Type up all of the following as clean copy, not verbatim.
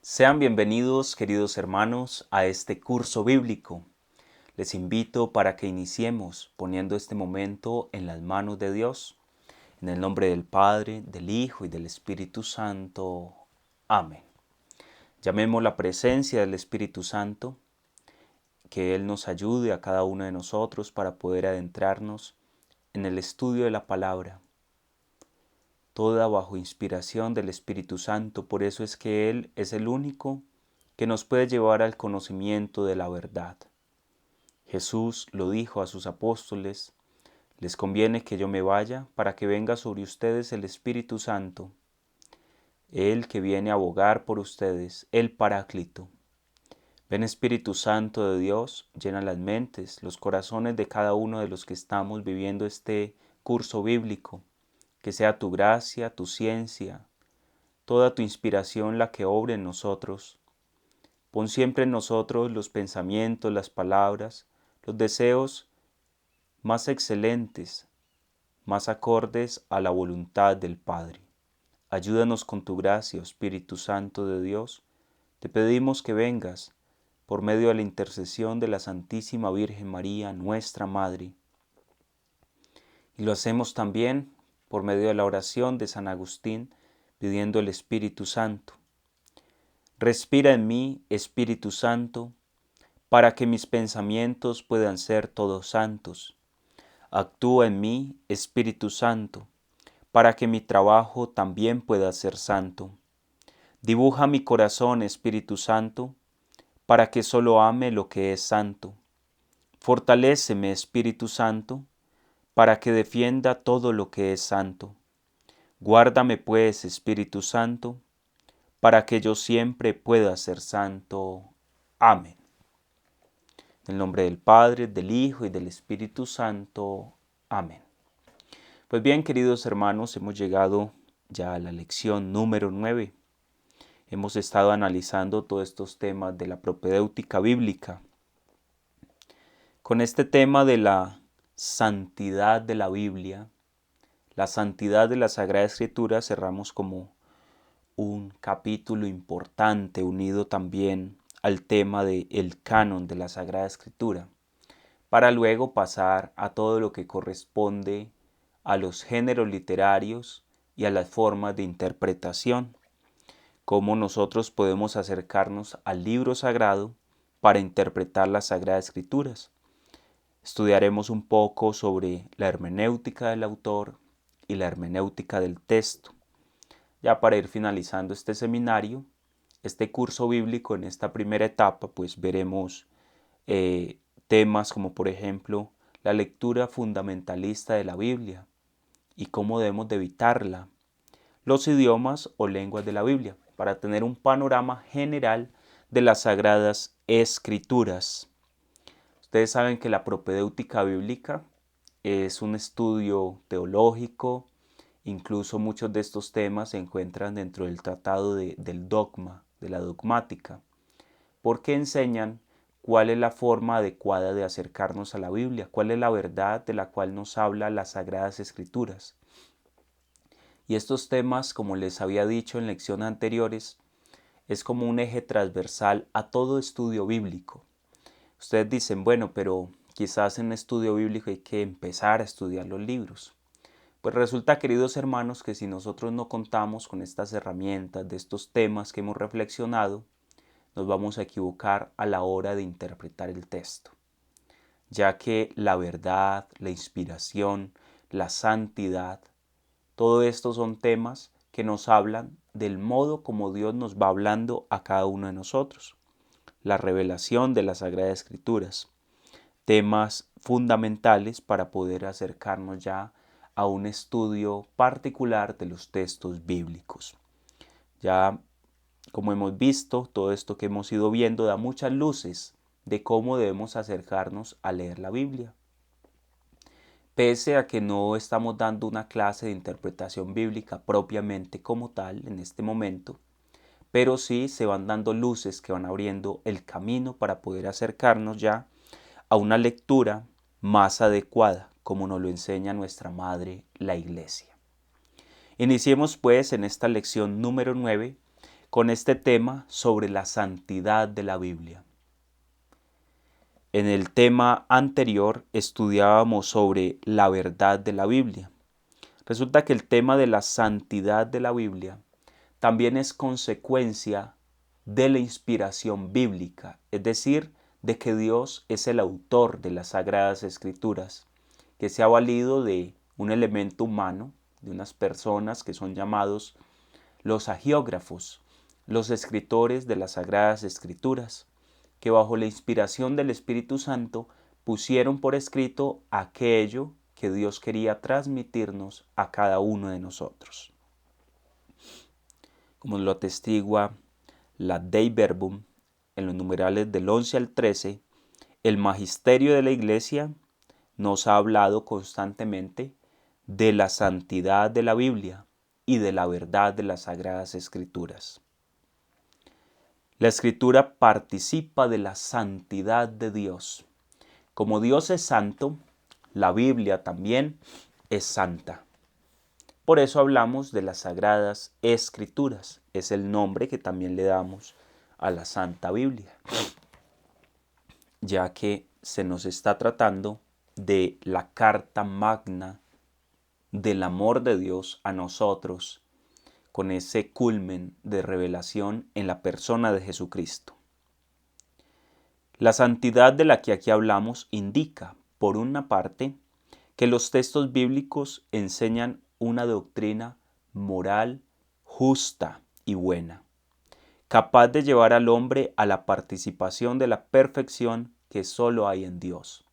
Sean bienvenidos, queridos hermanos, a este curso bíblico. Les invito para que iniciemos poniendo este momento en las manos de Dios, en el nombre del Padre, del Hijo y del Espíritu Santo. Amén. Llamemos la presencia del Espíritu Santo, que Él nos ayude a cada uno de nosotros para poder adentrarnos en el estudio de la palabra. Toda bajo inspiración del Espíritu Santo, por eso es que Él es el único que nos puede llevar al conocimiento de la verdad. Jesús lo dijo a sus apóstoles: les conviene que yo me vaya para que venga sobre ustedes el Espíritu Santo, Él que viene a abogar por ustedes, el Paráclito. Ven, Espíritu Santo de Dios, llena las mentes, los corazones de cada uno de los que estamos viviendo este curso bíblico. Que sea tu gracia, tu ciencia, toda tu inspiración la que obre en nosotros. Pon siempre en nosotros los pensamientos, las palabras, los deseos más excelentes, más acordes a la voluntad del Padre. Ayúdanos con tu gracia, Espíritu Santo de Dios. Te pedimos que vengas por medio de la intercesión de la Santísima Virgen María, nuestra Madre. Y lo hacemos también por medio de la oración de San Agustín, pidiendo el Espíritu Santo. Respira en mí, Espíritu Santo, para que mis pensamientos puedan ser todos santos. Actúa en mí, Espíritu Santo, para que mi trabajo también pueda ser santo. Dibuja mi corazón, Espíritu Santo, para que solo ame lo que es santo. Fortaléceme, Espíritu Santo, para que defienda todo lo que es santo. Guárdame pues, Espíritu Santo, para que yo siempre pueda ser santo. Amén. En el nombre del Padre, del Hijo y del Espíritu Santo. Amén. Pues bien, queridos hermanos, hemos llegado ya a la lección número 9. Hemos estado analizando todos estos temas de la propedéutica bíblica. Con este tema de la santidad de la Biblia, la santidad de la Sagrada Escritura, cerramos como un capítulo importante unido también al tema del canon de la Sagrada Escritura, para luego pasar a todo lo que corresponde a los géneros literarios y a las formas de interpretación, cómo nosotros podemos acercarnos al libro sagrado para interpretar las Sagradas Escrituras. Estudiaremos un poco sobre la hermenéutica del autor y la hermenéutica del texto. Ya para ir finalizando este seminario, este curso bíblico, en esta primera etapa, pues veremos temas como por ejemplo la lectura fundamentalista de la Biblia y cómo debemos de evitarla, los idiomas o lenguas de la Biblia, para tener un panorama general de las Sagradas Escrituras. Ustedes saben que la propedéutica bíblica es un estudio teológico. Incluso muchos de estos temas se encuentran dentro del tratado del dogma, de la dogmática, porque enseñan cuál es la forma adecuada de acercarnos a la Biblia, cuál es la verdad de la cual nos habla las Sagradas Escrituras. Y estos temas, como les había dicho en lecciones anteriores, es como un eje transversal a todo estudio bíblico. Ustedes dicen, bueno, pero quizás en un estudio bíblico hay que empezar a estudiar los libros. Pues resulta, queridos hermanos, que si nosotros no contamos con estas herramientas de estos temas que hemos reflexionado, nos vamos a equivocar a la hora de interpretar el texto, ya que la verdad, la inspiración, la santidad, todo esto son temas que nos hablan del modo como Dios nos va hablando a cada uno de nosotros. La revelación de las Sagradas Escrituras, temas fundamentales para poder acercarnos ya a un estudio particular de los textos bíblicos. Ya, como hemos visto, todo esto que hemos ido viendo da muchas luces de cómo debemos acercarnos a leer la Biblia. Pese a que no estamos dando una clase de interpretación bíblica propiamente como tal en este momento, pero sí se van dando luces que van abriendo el camino para poder acercarnos ya a una lectura más adecuada, como nos lo enseña nuestra Madre, la Iglesia. Iniciemos pues en esta lección número 9 con este tema sobre la santidad de la Biblia. En el tema anterior estudiábamos sobre la verdad de la Biblia. Resulta que el tema de la santidad de la Biblia también es consecuencia de la inspiración bíblica, es decir, de que Dios es el autor de las Sagradas Escrituras, que se ha valido de un elemento humano, de unas personas que son llamados los agiógrafos, los escritores de las Sagradas Escrituras, que bajo la inspiración del Espíritu Santo pusieron por escrito aquello que Dios quería transmitirnos a cada uno de nosotros. Como lo atestigua la Dei Verbum en los numerales del 11 al 13, el magisterio de la Iglesia nos ha hablado constantemente de la santidad de la Biblia y de la verdad de las Sagradas Escrituras. La Escritura participa de la santidad de Dios. Como Dios es santo, la Biblia también es santa. Por eso hablamos de las Sagradas Escrituras. Es el nombre que también le damos a la Santa Biblia, ya que se nos está tratando de la carta magna del amor de Dios a nosotros, con ese culmen de revelación en la persona de Jesucristo. La santidad de la que aquí hablamos indica, por una parte, que los textos bíblicos enseñan una doctrina moral, justa y buena, capaz de llevar al hombre a la participación de la perfección que solo hay en Dios.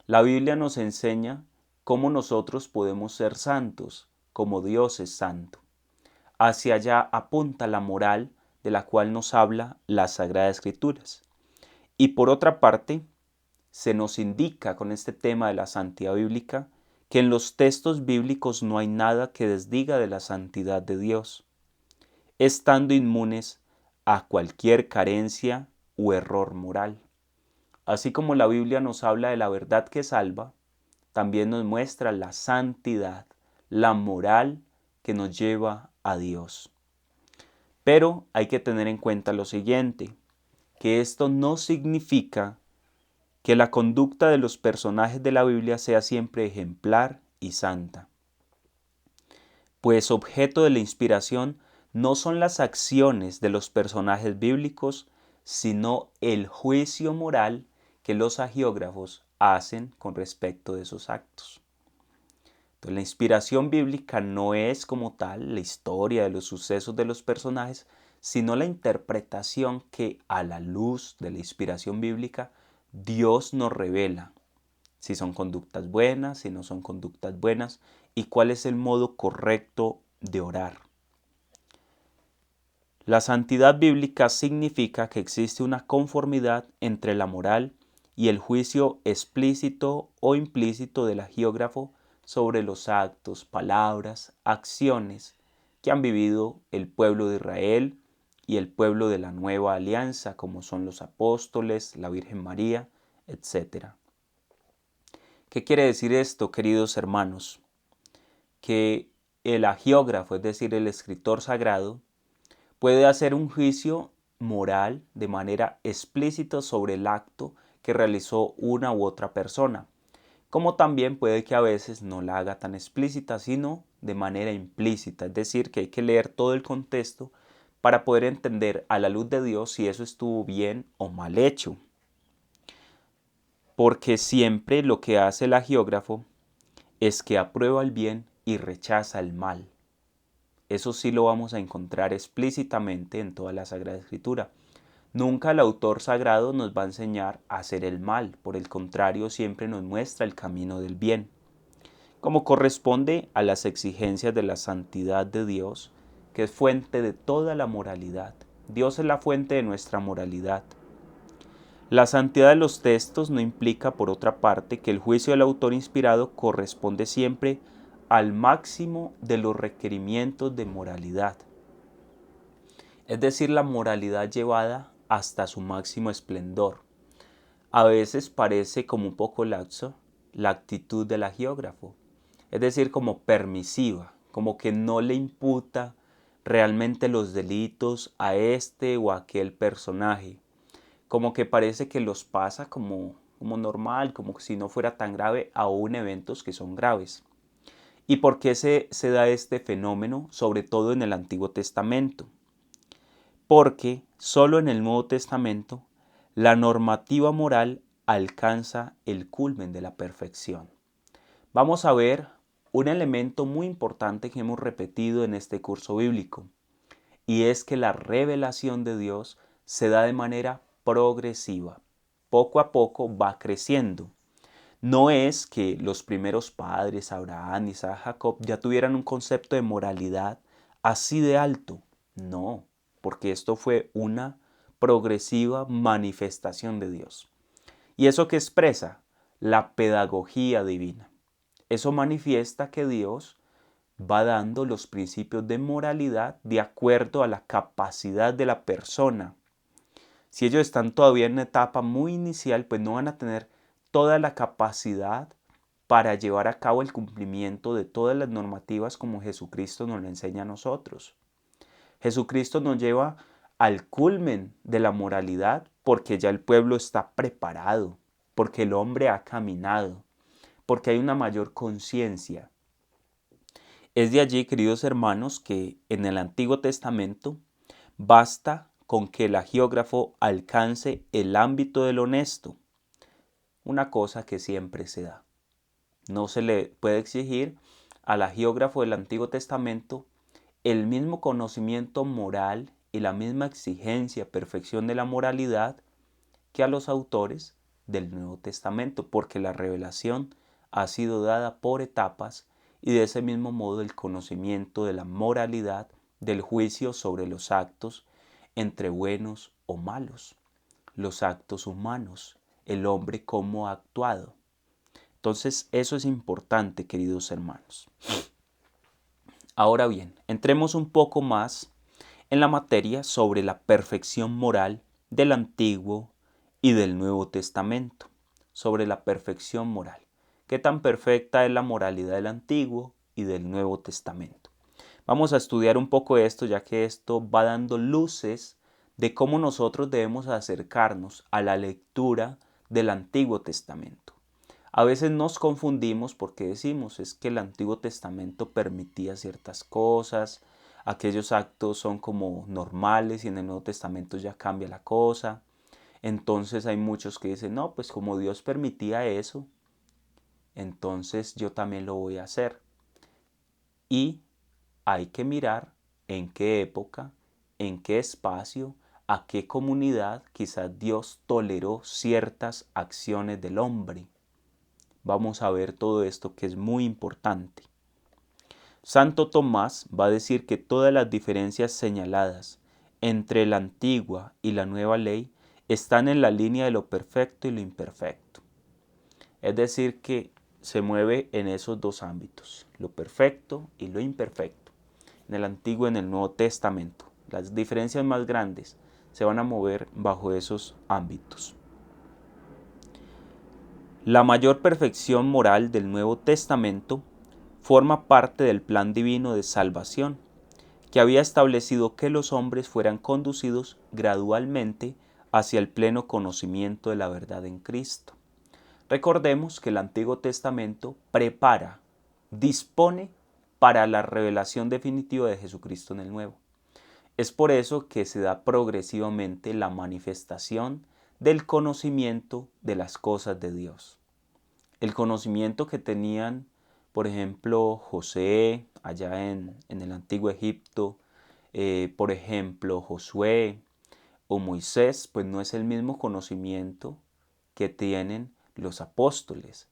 La Biblia nos enseña cómo nosotros podemos ser santos, como Dios es santo. Hacia allá apunta la moral de la cual nos habla las Sagradas Escrituras. Y por otra parte, se nos indica con este tema de la santidad bíblica que en los textos bíblicos no hay nada que desdiga de la santidad de Dios, estando inmunes a cualquier carencia u error moral. Así como la Biblia nos habla de la verdad que salva, también nos muestra la santidad, la moral que nos lleva a Dios. Pero hay que tener en cuenta lo siguiente, que esto no significa que la conducta de los personajes de la Biblia sea siempre ejemplar y santa. Pues objeto de la inspiración no son las acciones de los personajes bíblicos, sino el juicio moral que los agiógrafos hacen con respecto de esos actos. Entonces, la inspiración bíblica no es como tal la historia de los sucesos de los personajes, sino la interpretación que a la luz de la inspiración bíblica Dios nos revela si son conductas buenas, si no son conductas buenas y cuál es el modo correcto de orar. La santidad bíblica significa que existe una conformidad entre la moral y el juicio explícito o implícito del agiógrafo sobre los actos, palabras, acciones que han vivido el pueblo de Israel y el pueblo de la nueva alianza, como son los apóstoles, la Virgen María, etc. ¿Qué quiere decir esto, queridos hermanos? Que el agiógrafo, es decir, el escritor sagrado, puede hacer un juicio moral de manera explícita sobre el acto que realizó una u otra persona, como también puede que a veces no la haga tan explícita, sino de manera implícita, es decir, que hay que leer todo el contexto para poder entender a la luz de Dios si eso estuvo bien o mal hecho. Porque siempre lo que hace el agiógrafo es que aprueba el bien y rechaza el mal. Eso sí lo vamos a encontrar explícitamente en toda la Sagrada Escritura. Nunca el autor sagrado nos va a enseñar a hacer el mal, por el contrario siempre nos muestra el camino del bien. Como corresponde a las exigencias de la santidad de Dios, que es fuente de toda la moralidad. Dios es la fuente de nuestra moralidad. La santidad de los textos no implica, por otra parte, que el juicio del autor inspirado corresponde siempre al máximo de los requerimientos de moralidad. Es decir, la moralidad llevada hasta su máximo esplendor. A veces parece como un poco laxa la actitud del agiógrafo, es decir, como permisiva, como que no le imputa realmente los delitos a este o aquel personaje. Como que parece que los pasa como normal, como si no fuera tan grave, aún eventos que son graves. ¿Y por qué se da este fenómeno, sobre todo en el Antiguo Testamento? Porque solo en el Nuevo Testamento la normativa moral alcanza el culmen de la perfección. Vamos a ver un elemento muy importante que hemos repetido en este curso bíblico, y es que la revelación de Dios se da de manera progresiva. Poco a poco va creciendo. No es que los primeros padres, Abraham, Isaac, Jacob, ya tuvieran un concepto de moralidad así de alto. No, porque esto fue una progresiva manifestación de Dios. ¿Y eso qué expresa? La pedagogía divina. Eso manifiesta que Dios va dando los principios de moralidad de acuerdo a la capacidad de la persona. Si ellos están todavía en una etapa muy inicial, pues no van a tener toda la capacidad para llevar a cabo el cumplimiento de todas las normativas como Jesucristo nos lo enseña a nosotros. Jesucristo nos lleva al culmen de la moralidad porque ya el pueblo está preparado, porque el hombre ha caminado, porque hay una mayor conciencia. Es de allí, queridos hermanos, que en el Antiguo Testamento basta con que el hagiógrafo alcance el ámbito del honesto, una cosa que siempre se da. No se le puede exigir al hagiógrafo del Antiguo Testamento el mismo conocimiento moral y la misma exigencia, perfección de la moralidad que a los autores del Nuevo Testamento, porque la revelación ha sido dada por etapas y de ese mismo modo el conocimiento de la moralidad, del juicio sobre los actos entre buenos o malos, los actos humanos, el hombre cómo ha actuado. Entonces eso es importante, queridos hermanos. Ahora bien, entremos un poco más en la materia sobre la perfección moral del Antiguo y del Nuevo Testamento, sobre la perfección moral. ¿Qué tan perfecta es la moralidad del Antiguo y del Nuevo Testamento? Vamos a estudiar un poco esto, ya que esto va dando luces de cómo nosotros debemos acercarnos a la lectura del Antiguo Testamento. A veces nos confundimos porque decimos es que el Antiguo Testamento permitía ciertas cosas, aquellos actos son como normales y en el Nuevo Testamento ya cambia la cosa. Entonces hay muchos que dicen, no, pues como Dios permitía eso, entonces yo también lo voy a hacer. Y hay que mirar en qué época, en qué espacio, a qué comunidad quizás Dios toleró ciertas acciones del hombre. Vamos a ver todo esto que es muy importante. Santo Tomás va a decir que todas las diferencias señaladas entre la antigua y la nueva ley están en la línea de lo perfecto y lo imperfecto. Es decir, que se mueve en esos dos ámbitos, lo perfecto y lo imperfecto, en el Antiguo y en el Nuevo Testamento. Las diferencias más grandes se van a mover bajo esos ámbitos. La mayor perfección moral del Nuevo Testamento forma parte del plan divino de salvación, que había establecido que los hombres fueran conducidos gradualmente hacia el pleno conocimiento de la verdad en Cristo. Recordemos que el Antiguo Testamento prepara, dispone para la revelación definitiva de Jesucristo en el Nuevo. Es por eso que se da progresivamente la manifestación del conocimiento de las cosas de Dios. El conocimiento que tenían, por ejemplo, José allá en el antiguo Egipto, por ejemplo, Josué o Moisés, pues no es el mismo conocimiento que tienen los apóstoles,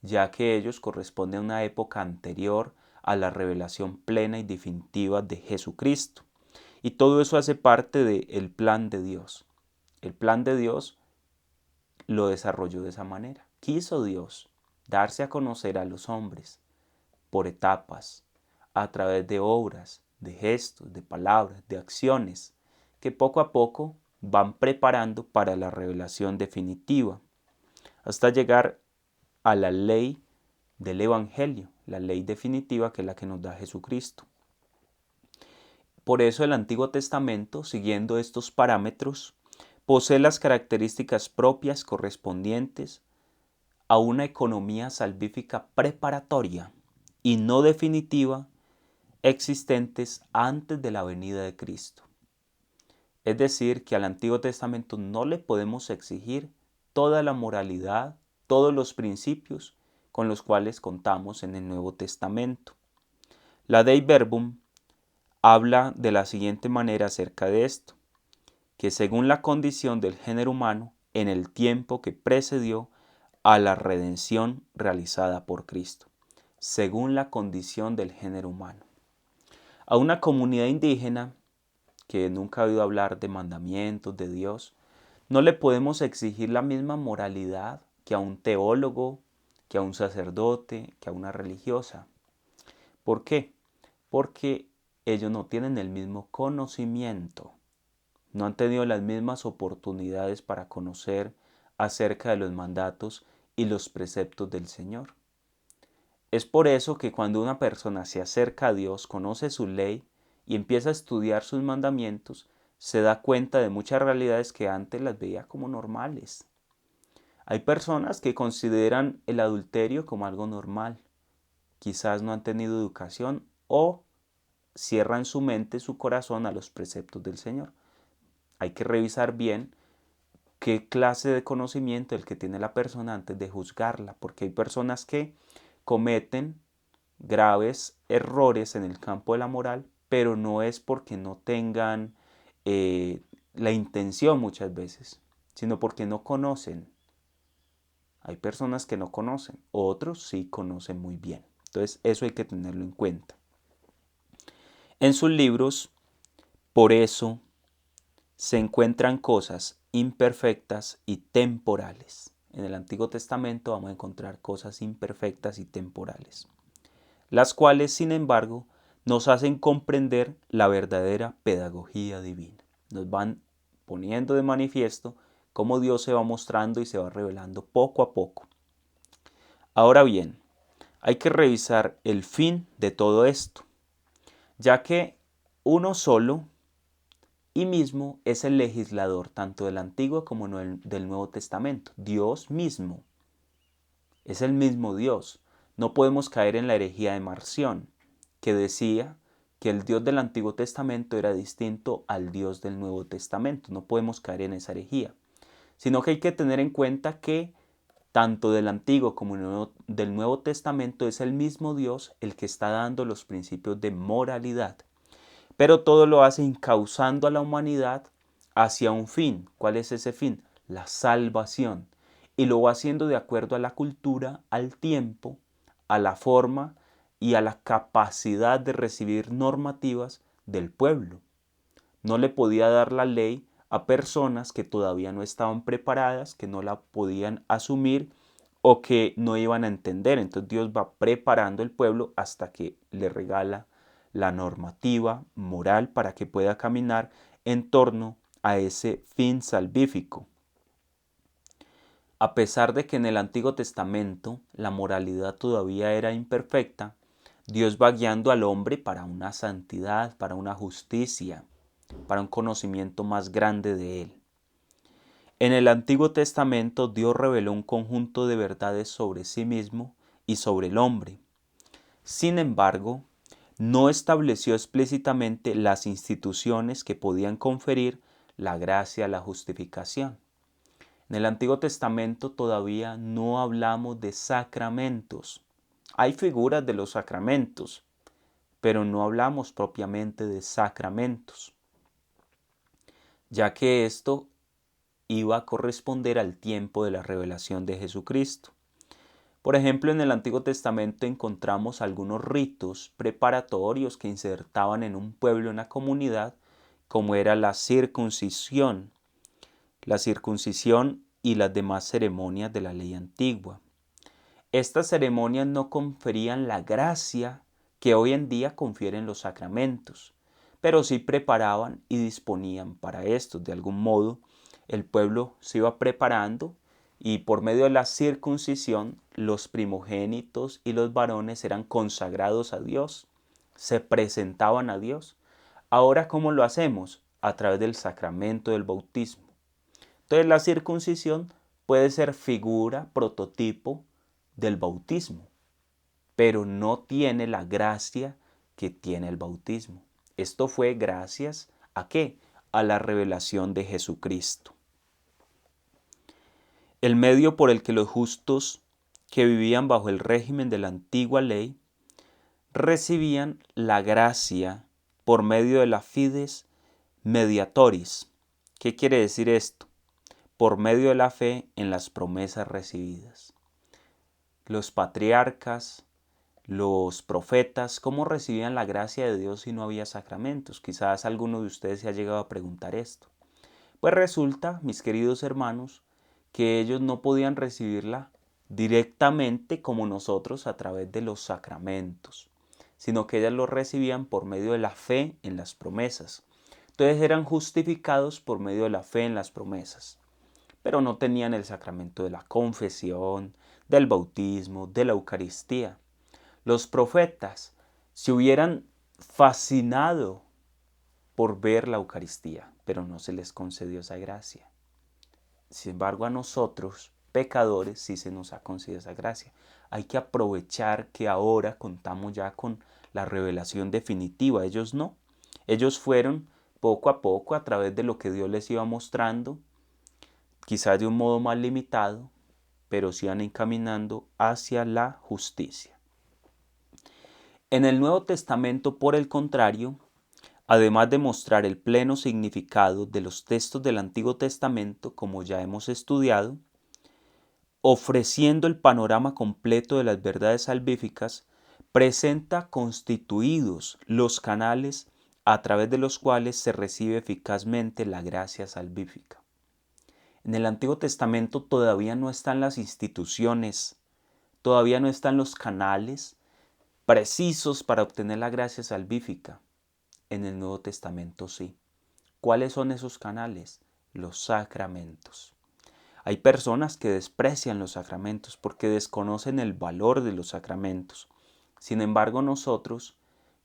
ya que ellos corresponden a una época anterior a la revelación plena y definitiva de Jesucristo. Y todo eso hace parte del plan de Dios. El plan de Dios lo desarrolló de esa manera. Quiso Dios darse a conocer a los hombres por etapas, a través de obras, de gestos, de palabras, de acciones, que poco a poco van preparando para la revelación definitiva, hasta llegar a la ley del Evangelio, la ley definitiva que es la que nos da Jesucristo. Por eso el Antiguo Testamento, siguiendo estos parámetros, posee las características propias correspondientes a una economía salvífica preparatoria y no definitiva existentes antes de la venida de Cristo. Es decir, que al Antiguo Testamento no le podemos exigir toda la moralidad, todos los principios con los cuales contamos en el Nuevo Testamento. La Dei Verbum habla de la siguiente manera acerca de esto, que según la condición del género humano, en el tiempo que precedió a la redención realizada por Cristo, según la condición del género humano. A una comunidad indígena que nunca ha oído hablar de mandamientos de Dios, no le podemos exigir la misma moralidad que a un teólogo, que a un sacerdote, que a una religiosa. ¿Por qué? Porque ellos no tienen el mismo conocimiento, no han tenido las mismas oportunidades para conocer acerca de los mandatos y los preceptos del Señor. Es por eso que cuando una persona se acerca a Dios, conoce su ley y empieza a estudiar sus mandamientos, se da cuenta de muchas realidades que antes las veía como normales. Hay personas que consideran el adulterio como algo normal. Quizás no han tenido educación o cierran su mente, su corazón a los preceptos del Señor. Hay que revisar bien qué clase de conocimiento el que tiene la persona antes de juzgarla, porque hay personas que cometen graves errores en el campo de la moral, pero no es porque no tengan la intención muchas veces, sino porque no conocen. Hay personas que no conocen, otros sí conocen muy bien. Entonces eso hay que tenerlo en cuenta. En sus libros, por eso, se encuentran cosas imperfectas y temporales. En el Antiguo Testamento vamos a encontrar cosas imperfectas y temporales, las cuales, sin embargo, nos hacen comprender la verdadera pedagogía divina. Nos van poniendo de manifiesto cómo Dios se va mostrando y se va revelando poco a poco. Ahora bien, hay que revisar el fin de todo esto, ya que uno solo y mismo es el legislador tanto del Antiguo como del Nuevo Testamento. Dios mismo es el mismo Dios. No podemos caer en la herejía de Marción, que decía que el Dios del Antiguo Testamento era distinto al Dios del Nuevo Testamento. No podemos caer en esa herejía, sino que hay que tener en cuenta que tanto del Antiguo como del Nuevo Testamento es el mismo Dios el que está dando los principios de moralidad. Pero todo lo hace encauzando a la humanidad hacia un fin. ¿Cuál es ese fin? La salvación. Y lo va haciendo de acuerdo a la cultura, al tiempo, a la forma y a la capacidad de recibir normativas del pueblo. No le podía dar la ley a personas que todavía no estaban preparadas, que no la podían asumir o que no iban a entender. Entonces Dios va preparando el pueblo hasta que le regala la normativa moral para que pueda caminar en torno a ese fin salvífico. A pesar de que en el Antiguo Testamento la moralidad todavía era imperfecta, Dios va guiando al hombre para una santidad, para una justicia, para un conocimiento más grande de Él. En el Antiguo Testamento Dios reveló un conjunto de verdades sobre sí mismo y sobre el hombre. Sin embargo, no estableció explícitamente las instituciones que podían conferir la gracia, la justificación. En el Antiguo Testamento todavía no hablamos de sacramentos. Hay figuras de los sacramentos, pero no hablamos propiamente de sacramentos, ya que esto iba a corresponder al tiempo de la revelación de Jesucristo. Por ejemplo, en el Antiguo Testamento encontramos algunos ritos preparatorios que insertaban en un pueblo, en una comunidad, como era la circuncisión y las demás ceremonias de la ley antigua. Estas ceremonias no conferían la gracia que hoy en día confieren los sacramentos, pero sí preparaban y disponían para esto. De algún modo, el pueblo se iba preparando y por medio de la circuncisión, los primogénitos y los varones eran consagrados a Dios, se presentaban a Dios. Ahora, ¿cómo lo hacemos? A través del sacramento del bautismo. Entonces, la circuncisión puede ser figura, prototipo del bautismo, pero no tiene la gracia que tiene el bautismo. Esto fue gracias ¿a qué? A la revelación de Jesucristo. El medio por el que los justos que vivían bajo el régimen de la antigua ley recibían la gracia por medio de la fides mediatoris. ¿Qué quiere decir esto? Por medio de la fe en las promesas recibidas. Los patriarcas, los profetas, ¿cómo recibían la gracia de Dios si no había sacramentos? Quizás alguno de ustedes se ha llegado a preguntar esto. Pues resulta, mis queridos hermanos, que ellos no podían recibirla directamente como nosotros a través de los sacramentos, sino que ellas lo recibían por medio de la fe en las promesas. Entonces eran justificados por medio de la fe en las promesas, pero no tenían el sacramento de la confesión, del bautismo, de la Eucaristía. Los profetas se hubieran fascinado por ver la Eucaristía, pero no se les concedió esa gracia. Sin embargo, a nosotros, pecadores, sí se nos ha concedido esa gracia. Hay que aprovechar que ahora contamos ya con la revelación definitiva. Ellos no. Ellos fueron poco a poco a través de lo que Dios les iba mostrando, quizás de un modo más limitado, pero se iban encaminando hacia la justicia. En el Nuevo Testamento, por el contrario, además de mostrar el pleno significado de los textos del Antiguo Testamento, como ya hemos estudiado, ofreciendo el panorama completo de las verdades salvíficas, presenta constituidos los canales a través de los cuales se recibe eficazmente la gracia salvífica. En el Antiguo Testamento todavía no están las instituciones, todavía no están los canales precisos para obtener la gracia salvífica. En el Nuevo Testamento sí. ¿Cuáles son esos canales? Los sacramentos. Hay personas que desprecian los sacramentos porque desconocen el valor de los sacramentos. Sin embargo, nosotros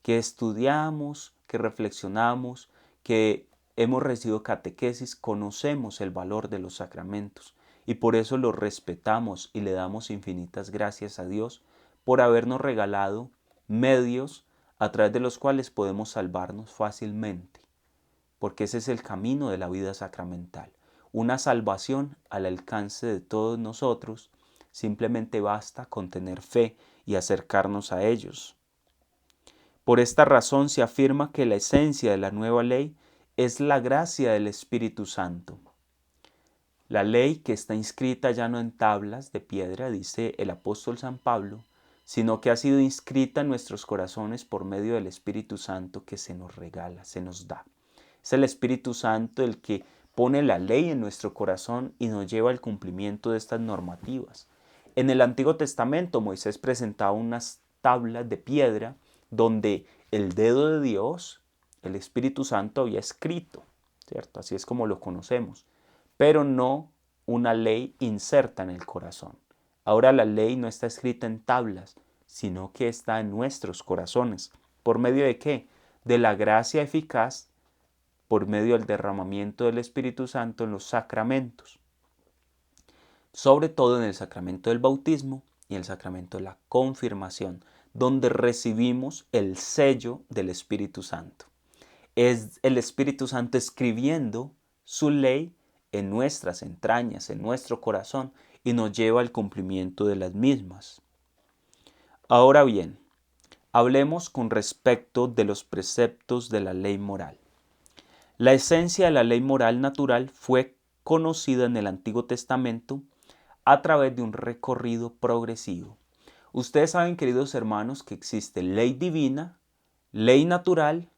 que estudiamos, que reflexionamos, que hemos recibido catequesis, conocemos el valor de los sacramentos y por eso los respetamos y le damos infinitas gracias a Dios por habernos regalado medios a través de los cuales podemos salvarnos fácilmente, porque ese es el camino de la vida sacramental. Una salvación al alcance de todos nosotros, simplemente basta con tener fe y acercarnos a ellos. Por esta razón se afirma que la esencia de la nueva ley es la gracia del Espíritu Santo. La ley que está inscrita ya no en tablas de piedra, dice el apóstol San Pablo, sino que ha sido inscrita en nuestros corazones por medio del Espíritu Santo que se nos regala, se nos da. Es el Espíritu Santo el que pone la ley en nuestro corazón y nos lleva al cumplimiento de estas normativas. En el Antiguo Testamento Moisés presentaba unas tablas de piedra donde el dedo de Dios, el Espíritu Santo, había escrito, ¿cierto? Así es como lo conocemos, pero no una ley inserta en el corazón. Ahora la ley no está escrita en tablas, sino que está en nuestros corazones. ¿Por medio de qué? De la gracia eficaz, por medio del derramamiento del Espíritu Santo en los sacramentos. Sobre todo en el sacramento del bautismo y el sacramento de la confirmación, donde recibimos el sello del Espíritu Santo. Es el Espíritu Santo escribiendo su ley en nuestras entrañas, en nuestro corazón, y nos lleva al cumplimiento de las mismas. Ahora bien, hablemos con respecto de los preceptos de la ley moral. La esencia de la ley moral natural fue conocida en el Antiguo Testamento a través de un recorrido progresivo. Ustedes saben, queridos hermanos, que existe ley divina, ley natural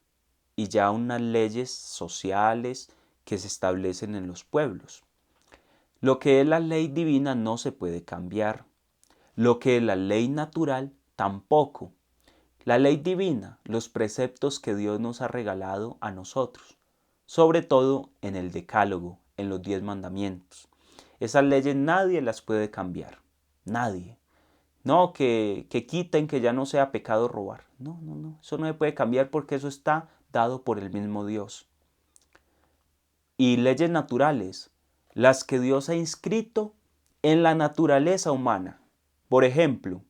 y ya unas leyes sociales que se establecen en los pueblos. Lo que es la ley divina no se puede cambiar. Lo que es la ley natural tampoco. La ley divina, los preceptos que Dios nos ha regalado a nosotros, sobre todo en el Decálogo, en los 10 mandamientos. Esas leyes nadie las puede cambiar, nadie. No, que quiten que ya no sea pecado robar. No, eso no se puede cambiar porque eso está dado por el mismo Dios. Y leyes naturales, las que Dios ha inscrito en la naturaleza humana. Por ejemplo,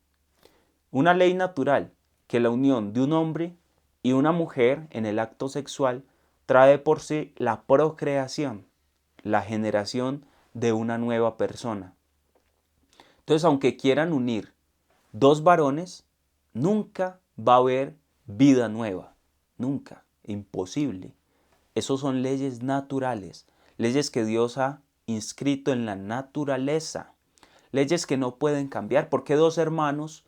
una ley natural, que la unión de un hombre y una mujer en el acto sexual trae por sí la procreación, la generación de una nueva persona. Entonces, aunque quieran unir dos varones, nunca va a haber vida nueva, nunca, imposible. Esos son leyes naturales, leyes que Dios ha inscrito en la naturaleza, leyes que no pueden cambiar, porque dos hermanos,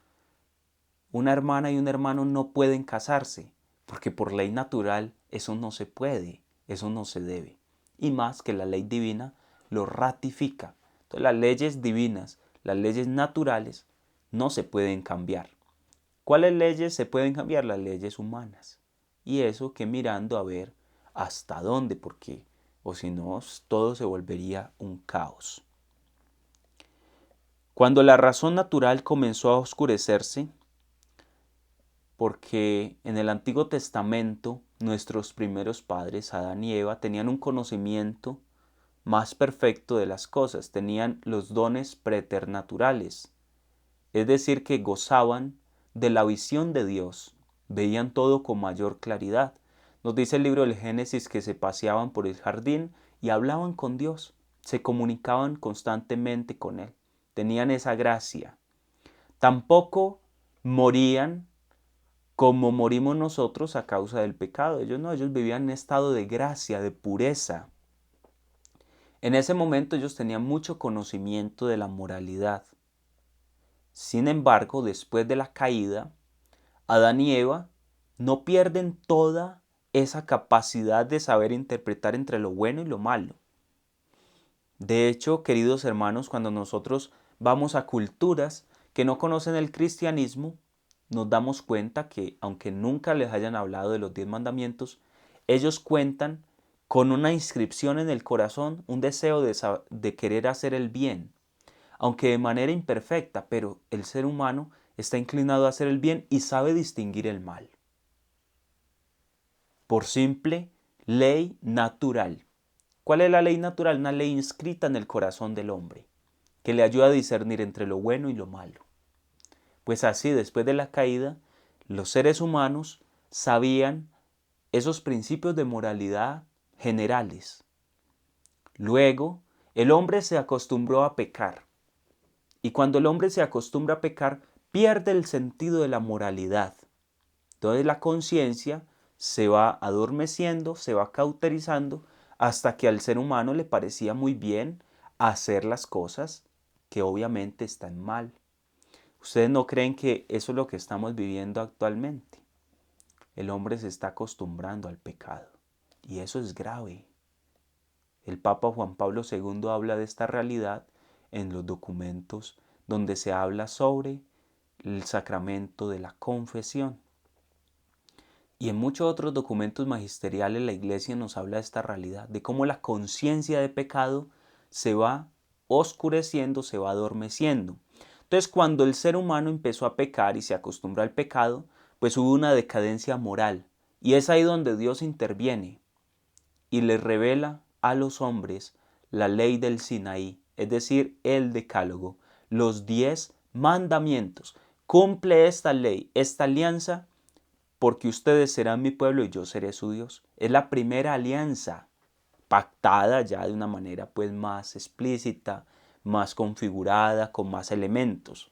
una hermana y un hermano no pueden casarse, porque por ley natural eso no se puede, eso no se debe. Y más que la ley divina lo ratifica. Entonces las leyes divinas, las leyes naturales, no se pueden cambiar. ¿Cuáles leyes se pueden cambiar? Las leyes humanas. Y eso que mirando a ver hasta dónde, porque o si no, todo se volvería un caos. Cuando la razón natural comenzó a oscurecerse, porque en el Antiguo Testamento nuestros primeros padres, Adán y Eva, tenían un conocimiento más perfecto de las cosas, tenían los dones preternaturales, es decir, que gozaban de la visión de Dios, veían todo con mayor claridad. Nos dice el libro del Génesis que se paseaban por el jardín y hablaban con Dios, se comunicaban constantemente con Él, tenían esa gracia. Tampoco morían como morimos nosotros a causa del pecado. Ellos no, ellos vivían en estado de gracia, de pureza. En ese momento ellos tenían mucho conocimiento de la moralidad. Sin embargo, después de la caída, Adán y Eva no pierden toda esa capacidad de saber interpretar entre lo bueno y lo malo. De hecho, queridos hermanos, cuando nosotros vamos a culturas que no conocen el cristianismo, nos damos cuenta que, aunque nunca les hayan hablado de los 10 mandamientos, ellos cuentan con una inscripción en el corazón, un deseo de querer hacer el bien, aunque de manera imperfecta, pero el ser humano está inclinado a hacer el bien y sabe distinguir el mal. Por simple ley natural. ¿Cuál es la ley natural? Una ley inscrita en el corazón del hombre, que le ayuda a discernir entre lo bueno y lo malo. Pues así, después de la caída, los seres humanos sabían esos principios de moralidad generales. Luego, el hombre se acostumbró a pecar. Y cuando el hombre se acostumbra a pecar, pierde el sentido de la moralidad. Entonces la conciencia se va adormeciendo, se va cauterizando, hasta que al ser humano le parecía muy bien hacer las cosas que obviamente están mal. ¿Ustedes no creen que eso es lo que estamos viviendo actualmente? El hombre se está acostumbrando al pecado y eso es grave. El Papa Juan Pablo II habla de esta realidad en los documentos donde se habla sobre el sacramento de la confesión. Y en muchos otros documentos magisteriales la Iglesia nos habla de esta realidad, de cómo la conciencia de pecado se va oscureciendo, se va adormeciendo. Entonces, cuando el ser humano empezó a pecar y se acostumbró al pecado, pues hubo una decadencia moral. Y es ahí donde Dios interviene y les revela a los hombres la ley del Sinaí, es decir, el decálogo, los 10 mandamientos. Cumple esta ley, esta alianza, porque ustedes serán mi pueblo y yo seré su Dios. Es la primera alianza pactada ya de una manera pues más explícita, más configurada, con más elementos.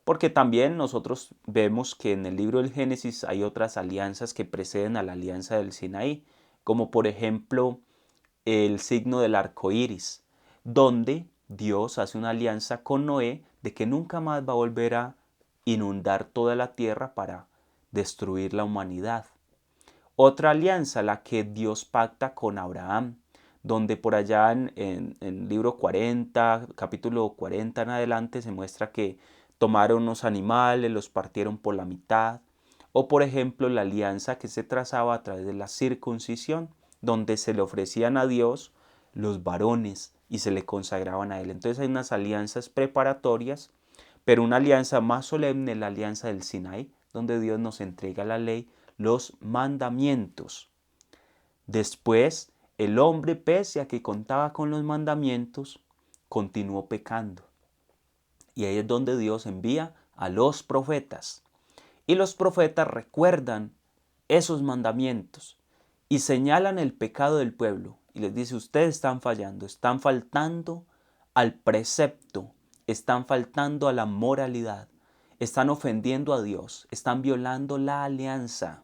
Porque también nosotros vemos que en el libro del Génesis hay otras alianzas que preceden a la alianza del Sinaí, como por ejemplo el signo del arco iris, donde Dios hace una alianza con Noé de que nunca más va a volver a inundar toda la tierra para destruir la humanidad. Otra alianza, la que Dios pacta con Abraham, donde por allá en el libro 40, capítulo 40 en adelante, se muestra que tomaron unos animales, los partieron por la mitad. O por ejemplo la alianza que se trazaba a través de la circuncisión, donde se le ofrecían a Dios los varones y se le consagraban a Él. Entonces hay unas alianzas preparatorias, pero una alianza más solemne, la alianza del Sinaí, donde Dios nos entrega la ley, los mandamientos. Después, el hombre, pese a que contaba con los mandamientos, continuó pecando. Y ahí es donde Dios envía a los profetas. Y los profetas recuerdan esos mandamientos y señalan el pecado del pueblo. Y les dice, ustedes están fallando, están faltando al precepto, están faltando a la moralidad, están ofendiendo a Dios, están violando la alianza.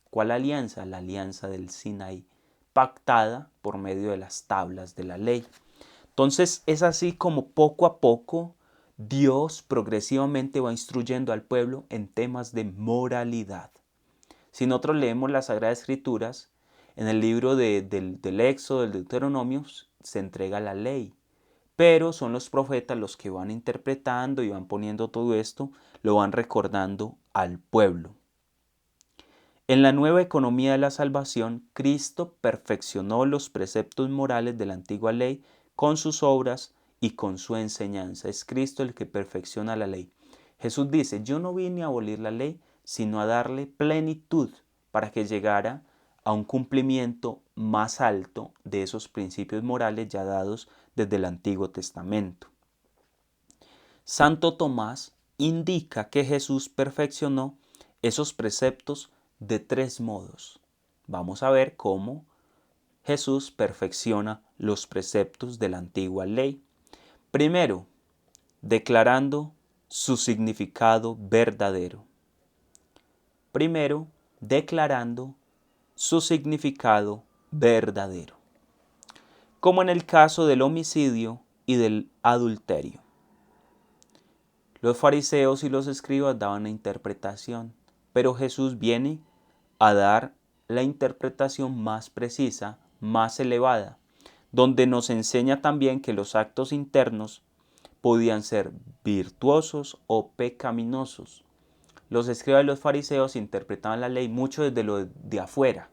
¿Cuál alianza? La alianza del Sinaí, pactada por medio de las tablas de la ley. Entonces es así como poco a poco Dios progresivamente va instruyendo al pueblo en temas de moralidad. Si nosotros leemos las Sagradas Escrituras, en el libro del Éxodo, del Deuteronomio, se entrega la ley. Pero son los profetas los que van interpretando y van poniendo todo esto, lo van recordando al pueblo. En la nueva economía de la salvación, Cristo perfeccionó los preceptos morales de la antigua ley con sus obras y con su enseñanza. Es Cristo el que perfecciona la ley. Jesús dice, yo no vine a abolir la ley, sino a darle plenitud para que llegara a un cumplimiento más alto de esos principios morales ya dados desde el Antiguo Testamento. Santo Tomás indica que Jesús perfeccionó esos preceptos de tres modos. Vamos a ver cómo Jesús perfecciona los preceptos de la antigua ley. Primero, declarando su significado verdadero. Primero, declarando su significado verdadero. Como en el caso del homicidio y del adulterio. Los fariseos y los escribas daban una interpretación, pero Jesús viene a dar la interpretación más precisa, más elevada, donde nos enseña también que los actos internos podían ser virtuosos o pecaminosos. Los escribas y los fariseos interpretaban la ley mucho desde lo de afuera,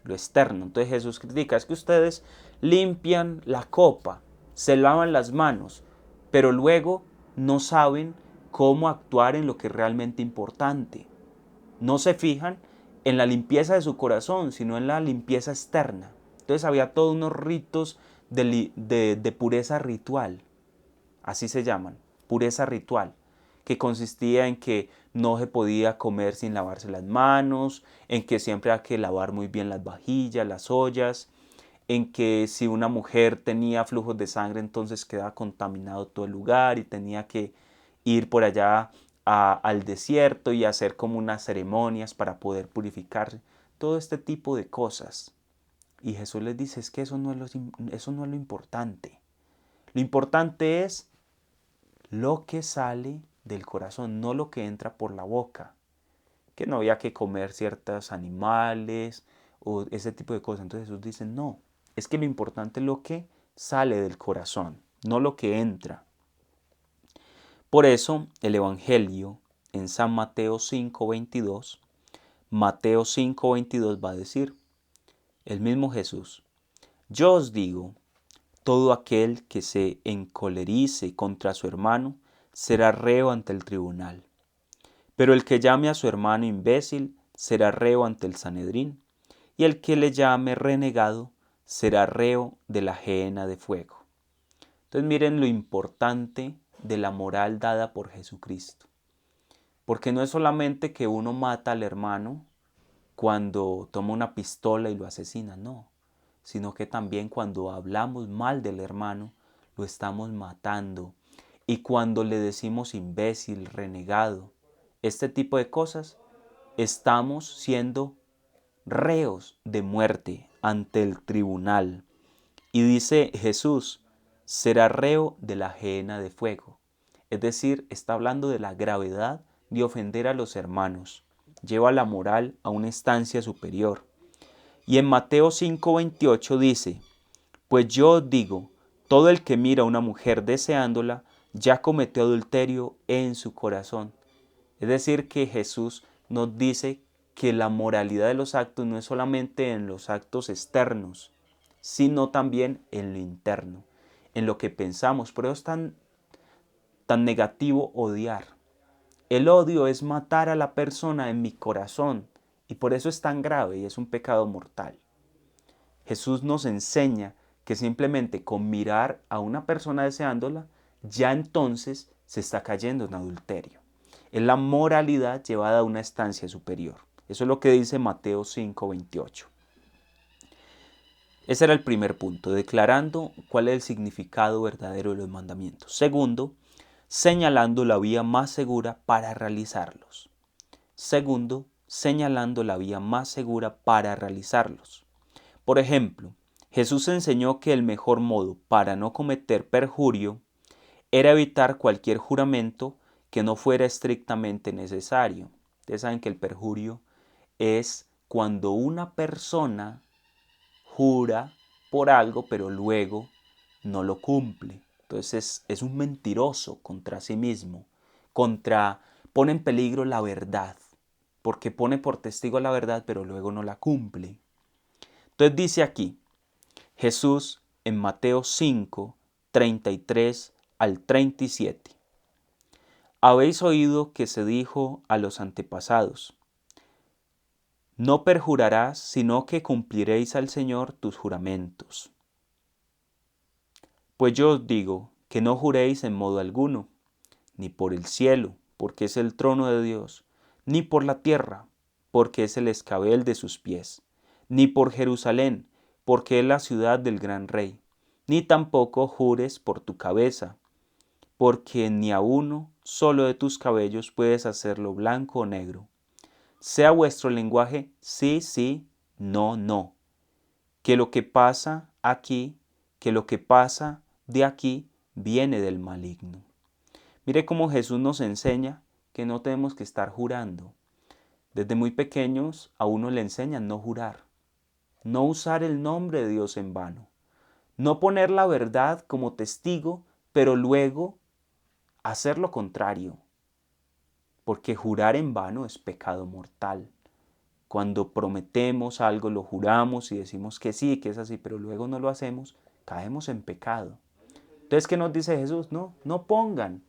lo externo. Entonces Jesús critica, es que ustedes limpian la copa, se lavan las manos, pero luego no saben cómo actuar en lo que es realmente importante. No se fijan en la limpieza de su corazón, sino en la limpieza externa. Entonces había todos unos ritos de pureza ritual, así se llaman, pureza ritual, que consistía en que no se podía comer sin lavarse las manos, en que siempre hay que lavar muy bien las vajillas, las ollas, en que si una mujer tenía flujos de sangre entonces quedaba contaminado todo el lugar y tenía que ir por allá al desierto y hacer como unas ceremonias para poder purificarse, todo este tipo de cosas. Y Jesús les dice, es que eso no es lo importante. Lo importante es lo que sale del corazón, no lo que entra por la boca. Que no había que comer ciertos animales o ese tipo de cosas. Entonces Jesús dice, no, es que lo importante es lo que sale del corazón, no lo que entra. Por eso el Evangelio en San Mateo 5:22, Mateo 5:22 va a decir, el mismo Jesús, yo os digo, todo aquel que se encolerice contra su hermano será reo ante el tribunal. Pero el que llame a su hermano imbécil será reo ante el Sanedrín, y el que le llame renegado será reo de la gehenna de fuego. Entonces miren lo importante de la moral dada por Jesucristo. Porque no es solamente que uno mata al hermano cuando toma una pistola y lo asesina, no. Sino que también cuando hablamos mal del hermano, lo estamos matando. Y cuando le decimos imbécil, renegado, este tipo de cosas, estamos siendo reos de muerte ante el tribunal. Y dice Jesús, será reo de la gehenna de fuego. Es decir, está hablando de la gravedad de ofender a los hermanos. Lleva la moral a una instancia superior. Y en Mateo 5:28 dice, pues yo os digo, todo el que mira a una mujer deseándola, ya cometió adulterio en su corazón. Es decir, que Jesús nos dice que la moralidad de los actos no es solamente en los actos externos, sino también en lo interno, en lo que pensamos. Por eso es tan negativo odiar. El odio es matar a la persona en mi corazón y por eso es tan grave y es un pecado mortal. Jesús nos enseña que simplemente con mirar a una persona deseándola, ya entonces se está cayendo en adulterio. Es la moralidad llevada a una estancia superior. Eso es lo que dice Mateo 5:28. Ese era el primer punto, declarando cuál es el significado verdadero de los mandamientos. Segundo, señalando la vía más segura para realizarlos. Segundo, señalando la vía más segura para realizarlos. Por ejemplo, Jesús enseñó que el mejor modo para no cometer perjurio era evitar cualquier juramento que no fuera estrictamente necesario. Ustedes saben que el perjurio es cuando una persona jura por algo pero luego no lo cumple. Entonces es un mentiroso contra sí mismo, pone en peligro la verdad, porque pone por testigo la verdad pero luego no la cumple. Entonces dice aquí, Jesús en Mateo 5, 33 al 37. Habéis oído que se dijo a los antepasados, no perjurarás, sino que cumpliréis al Señor tus juramentos. Pues yo os digo que no juréis en modo alguno, ni por el cielo, porque es el trono de Dios, ni por la tierra, porque es el escabel de sus pies, ni por Jerusalén, porque es la ciudad del gran rey, ni tampoco jures por tu cabeza, porque ni a uno solo de tus cabellos puedes hacerlo blanco o negro. Sea vuestro lenguaje sí, sí, no, no. Que lo que pasa aquí, que lo que pasa de aquí viene del maligno. Mire cómo Jesús nos enseña que no tenemos que estar jurando. Desde muy pequeños a uno le enseñan no jurar, no usar el nombre de Dios en vano, no poner la verdad como testigo, pero luego hacer lo contrario, porque jurar en vano es pecado mortal. Cuando prometemos algo, lo juramos y decimos que sí, que es así, pero luego no lo hacemos, caemos en pecado. Entonces, ¿qué nos dice Jesús? No pongan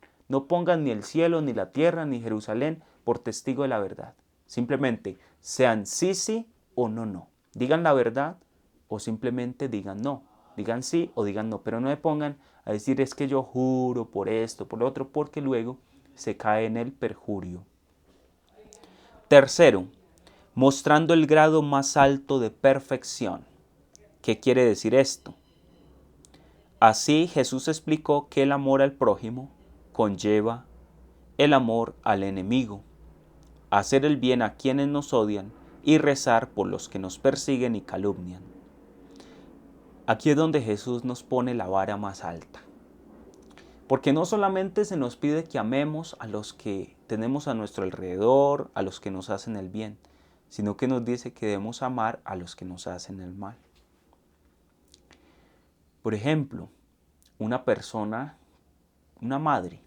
ni el cielo, ni la tierra, ni Jerusalén por testigo de la verdad. Simplemente sean sí, sí o no, no. Digan la verdad o simplemente digan no. Digan sí o digan no, pero no me pongan a decir es que yo juro por esto, por lo otro, porque luego se cae en el perjurio. Tercero, mostrando el grado más alto de perfección. ¿Qué quiere decir esto? Así Jesús explicó que el amor al prójimo conlleva el amor al enemigo, hacer el bien a quienes nos odian y rezar por los que nos persiguen y calumnian. Aquí es donde Jesús nos pone la vara más alta. Porque no solamente se nos pide que amemos a los que tenemos a nuestro alrededor, a los que nos hacen el bien, sino que nos dice que debemos amar a los que nos hacen el mal. Por ejemplo, una persona, una madre,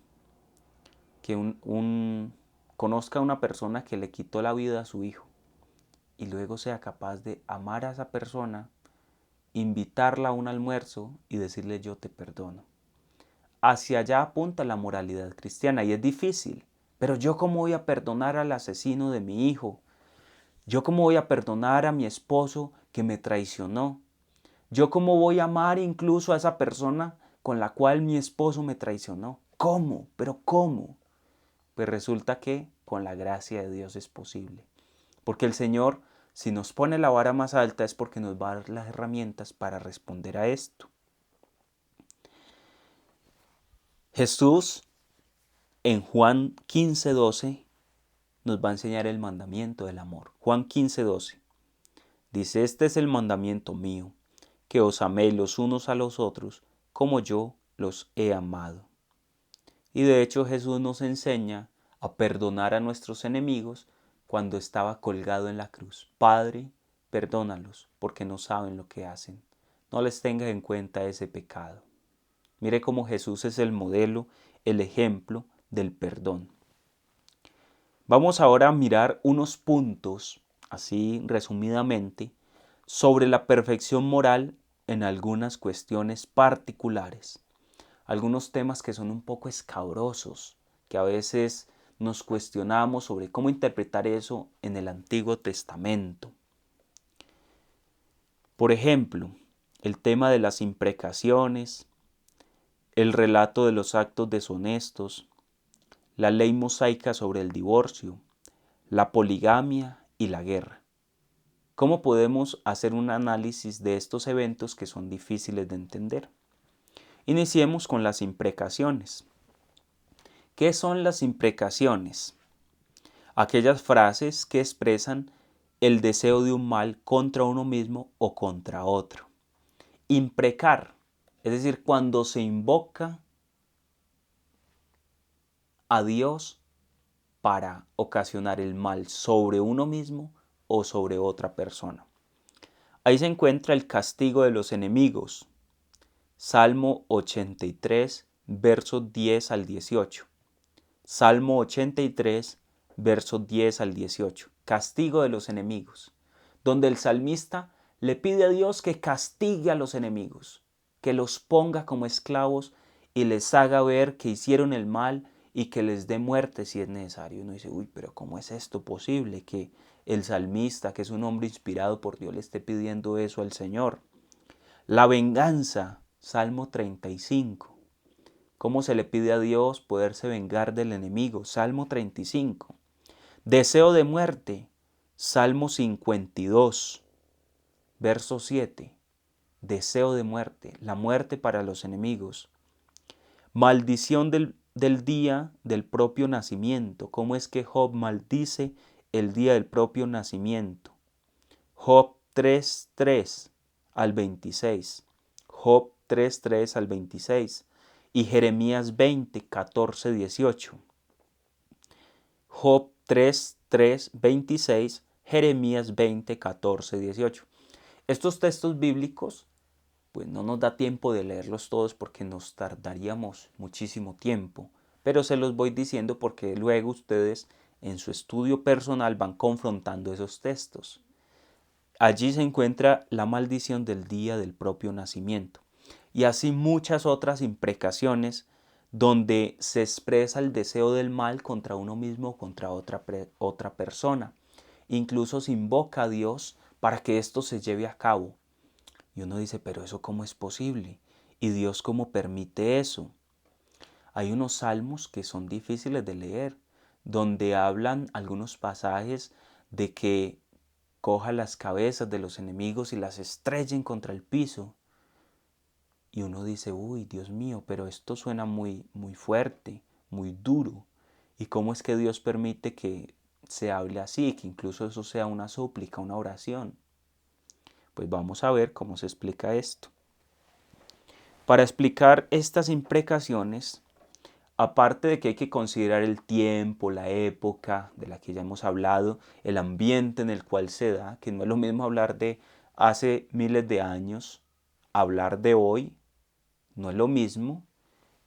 que conozca a una persona que le quitó la vida a su hijo y luego sea capaz de amar a esa persona, invitarla a un almuerzo y decirle yo te perdono. Hacia allá apunta la moralidad cristiana y es difícil, pero yo cómo voy a perdonar al asesino de mi hijo, yo cómo voy a perdonar a mi esposo que me traicionó, yo cómo voy a amar incluso a esa persona con la cual mi esposo me traicionó. ¿Cómo? ¿Pero cómo? Pues resulta que con la gracia de Dios es posible. Porque el Señor, si nos pone la vara más alta, es porque nos va a dar las herramientas para responder a esto. Jesús en Juan 15:12 nos va a enseñar el mandamiento del amor. Juan 15:12 dice, este es el mandamiento mío, que os améis los unos a los otros como yo los he amado. Y de hecho Jesús nos enseña a perdonar a nuestros enemigos cuando estaba colgado en la cruz. Padre, perdónalos porque no saben lo que hacen. No les tengas en cuenta ese pecado. Mire cómo Jesús es el modelo, el ejemplo del perdón. Vamos ahora a mirar unos puntos, así resumidamente, sobre la perfección moral en algunas cuestiones particulares. Algunos temas que son un poco escabrosos, que a veces nos cuestionamos sobre cómo interpretar eso en el Antiguo Testamento. Por ejemplo, el tema de las imprecaciones, el relato de los actos deshonestos, la ley mosaica sobre el divorcio, la poligamia y la guerra. ¿Cómo podemos hacer un análisis de estos eventos que son difíciles de entender? Iniciemos con las imprecaciones. ¿Qué son las imprecaciones? Aquellas frases que expresan el deseo de un mal contra uno mismo o contra otro. Imprecar, es decir, cuando se invoca a Dios para ocasionar el mal sobre uno mismo o sobre otra persona. Ahí se encuentra el castigo de los enemigos. Salmo 83, versos 10 al 18. Salmo 83, versos 10 al 18. Castigo de los enemigos, donde el salmista le pide a Dios que castigue a los enemigos, que los ponga como esclavos y les haga ver que hicieron el mal y que les dé muerte si es necesario. Uno dice, uy, pero ¿cómo es esto posible? Que el salmista, que es un hombre inspirado por Dios, le esté pidiendo eso al Señor. La venganza, Salmo 35. ¿Cómo se le pide a Dios poderse vengar del enemigo? Salmo 35. Deseo de muerte, Salmo 52, verso 7. Deseo de muerte, la muerte para los enemigos. Maldición del día del propio nacimiento. ¿Cómo es que Job maldice el día del propio nacimiento? Job 3:3 al 26. Job 3:3 al 26. Y Jeremías 20:14, 18. Job 3:3, 26, Jeremías 20:14, 18. Estos textos bíblicos, pues no nos da tiempo de leerlos todos porque nos tardaríamos muchísimo tiempo, pero se los voy diciendo porque luego ustedes en su estudio personal van confrontando esos textos. Allí se encuentra la maldición del día del propio nacimiento y así muchas otras imprecaciones donde se expresa el deseo del mal contra uno mismo o contra otra persona. Incluso se invoca a Dios para que esto se lleve a cabo. Y uno dice, pero ¿eso cómo es posible? ¿Y Dios cómo permite eso? Hay unos salmos que son difíciles de leer, donde hablan algunos pasajes de que coja las cabezas de los enemigos y las estrellen contra el piso. Y uno dice, uy, Dios mío, pero esto suena muy, muy fuerte, muy duro. ¿Y cómo es que Dios permite que se hable así, que incluso eso sea una súplica, una oración? Pues vamos a ver cómo se explica esto. Para explicar estas imprecaciones, aparte de que hay que considerar el tiempo, la época de la que ya hemos hablado, el ambiente en el cual se da, que no es lo mismo hablar de hace miles de años, hablar de hoy, no es lo mismo.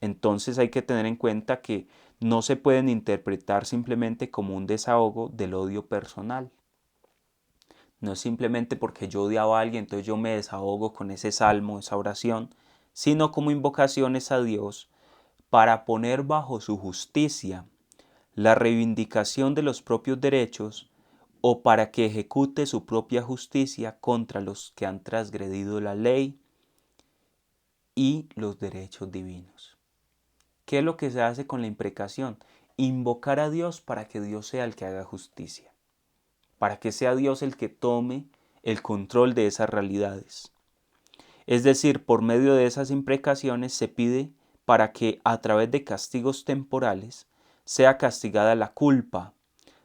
Entonces hay que tener en cuenta que no se pueden interpretar simplemente como un desahogo del odio personal. No es simplemente porque yo odiaba a alguien, entonces yo me desahogo con ese salmo, esa oración, sino como invocaciones a Dios para poner bajo su justicia la reivindicación de los propios derechos o para que ejecute su propia justicia contra los que han transgredido la ley y los derechos divinos. ¿Qué es lo que se hace con la imprecación? Invocar a Dios para que Dios sea el que haga justicia, para que sea Dios el que tome el control de esas realidades. Es decir, por medio de esas imprecaciones se pide para que a través de castigos temporales sea castigada la culpa,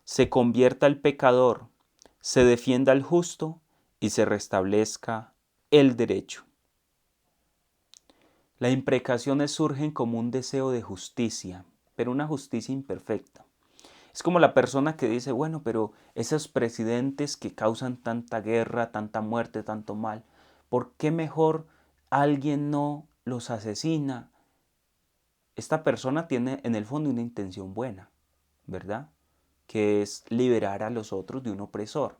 se convierta el pecador, se defienda al justo y se restablezca el derecho. Las imprecaciones surgen como un deseo de justicia, pero una justicia imperfecta. Es como la persona que dice, bueno, pero esos presidentes que causan tanta guerra, tanta muerte, tanto mal, ¿por qué mejor alguien no los asesina? Esta persona tiene en el fondo una intención buena, ¿verdad? Que es liberar a los otros de un opresor,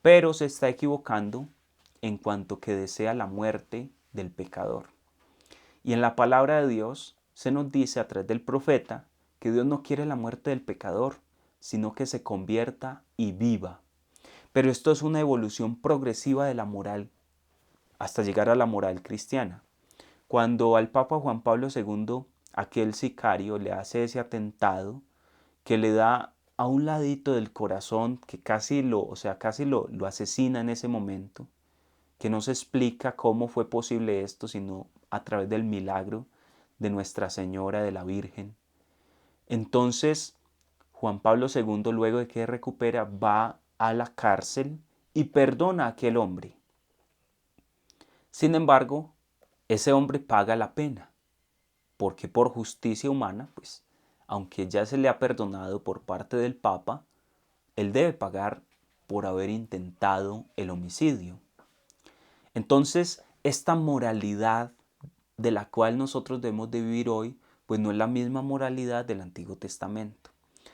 pero se está equivocando en cuanto que desea la muerte del pecador. Y en la palabra de Dios se nos dice a través del profeta que Dios no quiere la muerte del pecador, sino que se convierta y viva. Pero esto es una evolución progresiva de la moral hasta llegar a la moral cristiana. Cuando al Papa Juan Pablo II, aquel sicario, le hace ese atentado que le da a un ladito del corazón, que casi lo asesina en ese momento, que no se explica cómo fue posible esto, sino a través del milagro de Nuestra Señora de la Virgen. Entonces, Juan Pablo II, luego de que recupera, va a la cárcel y perdona a aquel hombre. Sin embargo, ese hombre paga la pena, porque por justicia humana, pues, aunque ya se le ha perdonado por parte del Papa, él debe pagar por haber intentado el homicidio. Entonces, esta moralidad de la cual nosotros debemos de vivir hoy, pues no es la misma moralidad del Antiguo Testamento.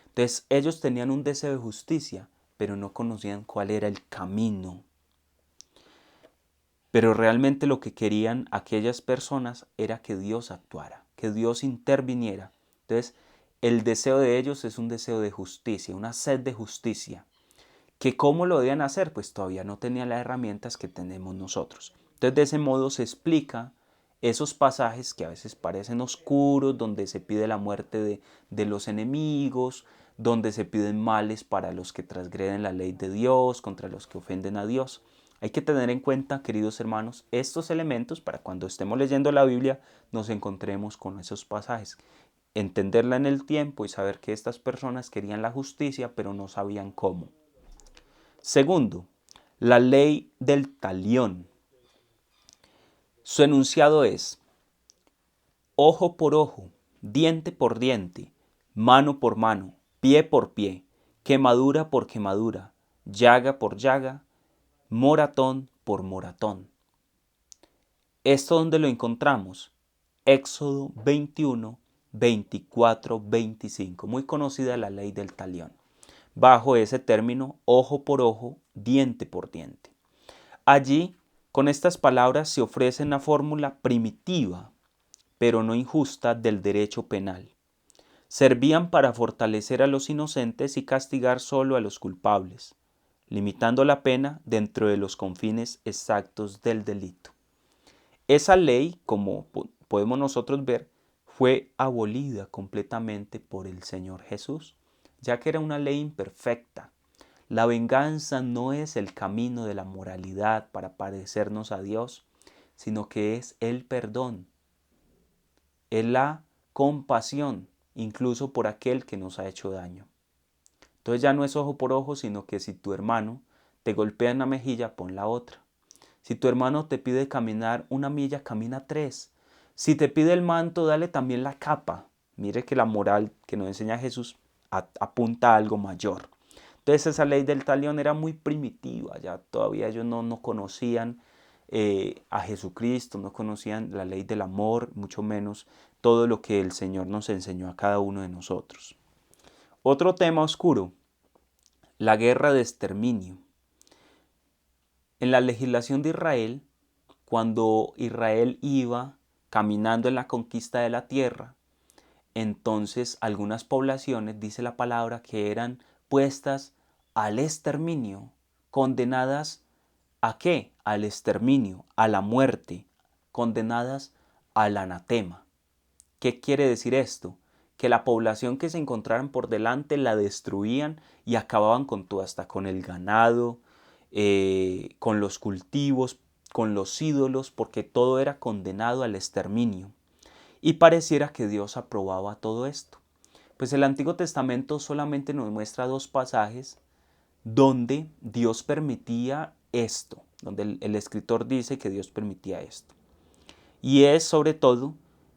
Entonces, ellos tenían un deseo de justicia, pero no conocían cuál era el camino. Pero realmente lo que querían aquellas personas era que Dios actuara, que Dios interviniera. Entonces, el deseo de ellos es un deseo de justicia, una sed de justicia. ¿Que cómo lo debían hacer? Pues todavía no tenían las herramientas que tenemos nosotros. Entonces, de ese modo se explica esos pasajes que a veces parecen oscuros, donde se pide la muerte de los enemigos, donde se piden males para los que transgreden la ley de Dios, contra los que ofenden a Dios. Hay que tener en cuenta, queridos hermanos, estos elementos para cuando estemos leyendo la Biblia nos encontremos con esos pasajes. Entenderla en el tiempo y saber que estas personas querían la justicia, pero no sabían cómo. Segundo, la ley del talión. Su enunciado es: ojo por ojo, diente por diente, mano por mano, pie por pie, quemadura por quemadura, llaga por llaga, moratón por moratón. ¿Esto dónde lo encontramos? Éxodo 21, 24, 25. Muy conocida la ley del talión. Bajo ese término, ojo por ojo, diente por diente. Allí, con estas palabras se ofrece una fórmula primitiva, pero no injusta, del derecho penal. Servían para fortalecer a los inocentes y castigar solo a los culpables, limitando la pena dentro de los confines exactos del delito. Esa ley, como podemos nosotros ver, fue abolida completamente por el Señor Jesús, ya que era una ley imperfecta. La venganza no es el camino de la moralidad para parecernos a Dios, sino que es el perdón, es la compasión, incluso por aquel que nos ha hecho daño. Entonces ya no es ojo por ojo, sino que si tu hermano te golpea en la mejilla, pon la otra. Si tu hermano te pide caminar 1 milla, camina 3. Si te pide el manto, dale también la capa. Mire que la moral que nos enseña Jesús apunta a algo mayor. Entonces esa ley del talión era muy primitiva, ya todavía ellos no conocían a Jesucristo, no conocían la ley del amor, mucho menos todo lo que el Señor nos enseñó a cada uno de nosotros. Otro tema oscuro, la guerra de exterminio. En la legislación de Israel, cuando Israel iba caminando en la conquista de la tierra, entonces algunas poblaciones, dice la palabra, que eran puestas al exterminio, condenadas ¿a qué? Al exterminio, a la muerte, condenadas al anatema. ¿Qué quiere decir esto? Que la población que se encontraran por delante la destruían y acababan con todo, hasta con el ganado, con los cultivos, con los ídolos, porque todo era condenado al exterminio. Y pareciera que Dios aprobaba todo esto. Pues el Antiguo Testamento solamente nos muestra 2 pasajes donde Dios permitía esto, donde el escritor dice que Dios permitía esto. Y es sobre todo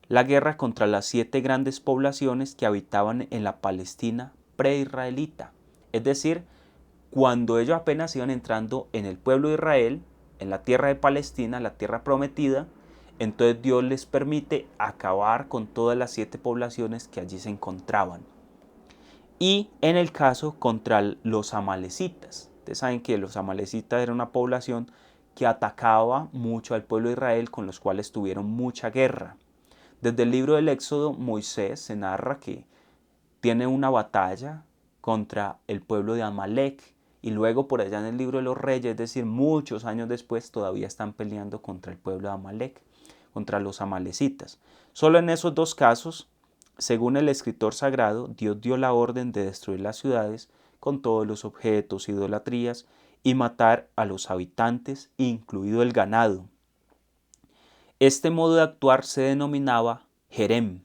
la guerra contra las 7 grandes poblaciones que habitaban en la Palestina pre-israelita. Es decir, cuando ellos apenas iban entrando en el pueblo de Israel, en la tierra de Palestina, la tierra prometida, entonces Dios les permite acabar con todas las 7 poblaciones que allí se encontraban. Y en el caso contra los amalecitas. Ustedes saben que los amalecitas era una población que atacaba mucho al pueblo de Israel, con los cuales tuvieron mucha guerra. Desde el libro del Éxodo, Moisés se narra que tiene una batalla contra el pueblo de Amalek y luego por allá en el libro de los Reyes, es decir, muchos años después, todavía están peleando contra el pueblo de Amalek, contra los amalecitas. Solo en esos dos casos, según el escritor sagrado, Dios dio la orden de destruir las ciudades con todos los objetos, idolatrías, y matar a los habitantes, incluido el ganado. Este modo de actuar se denominaba Jerem,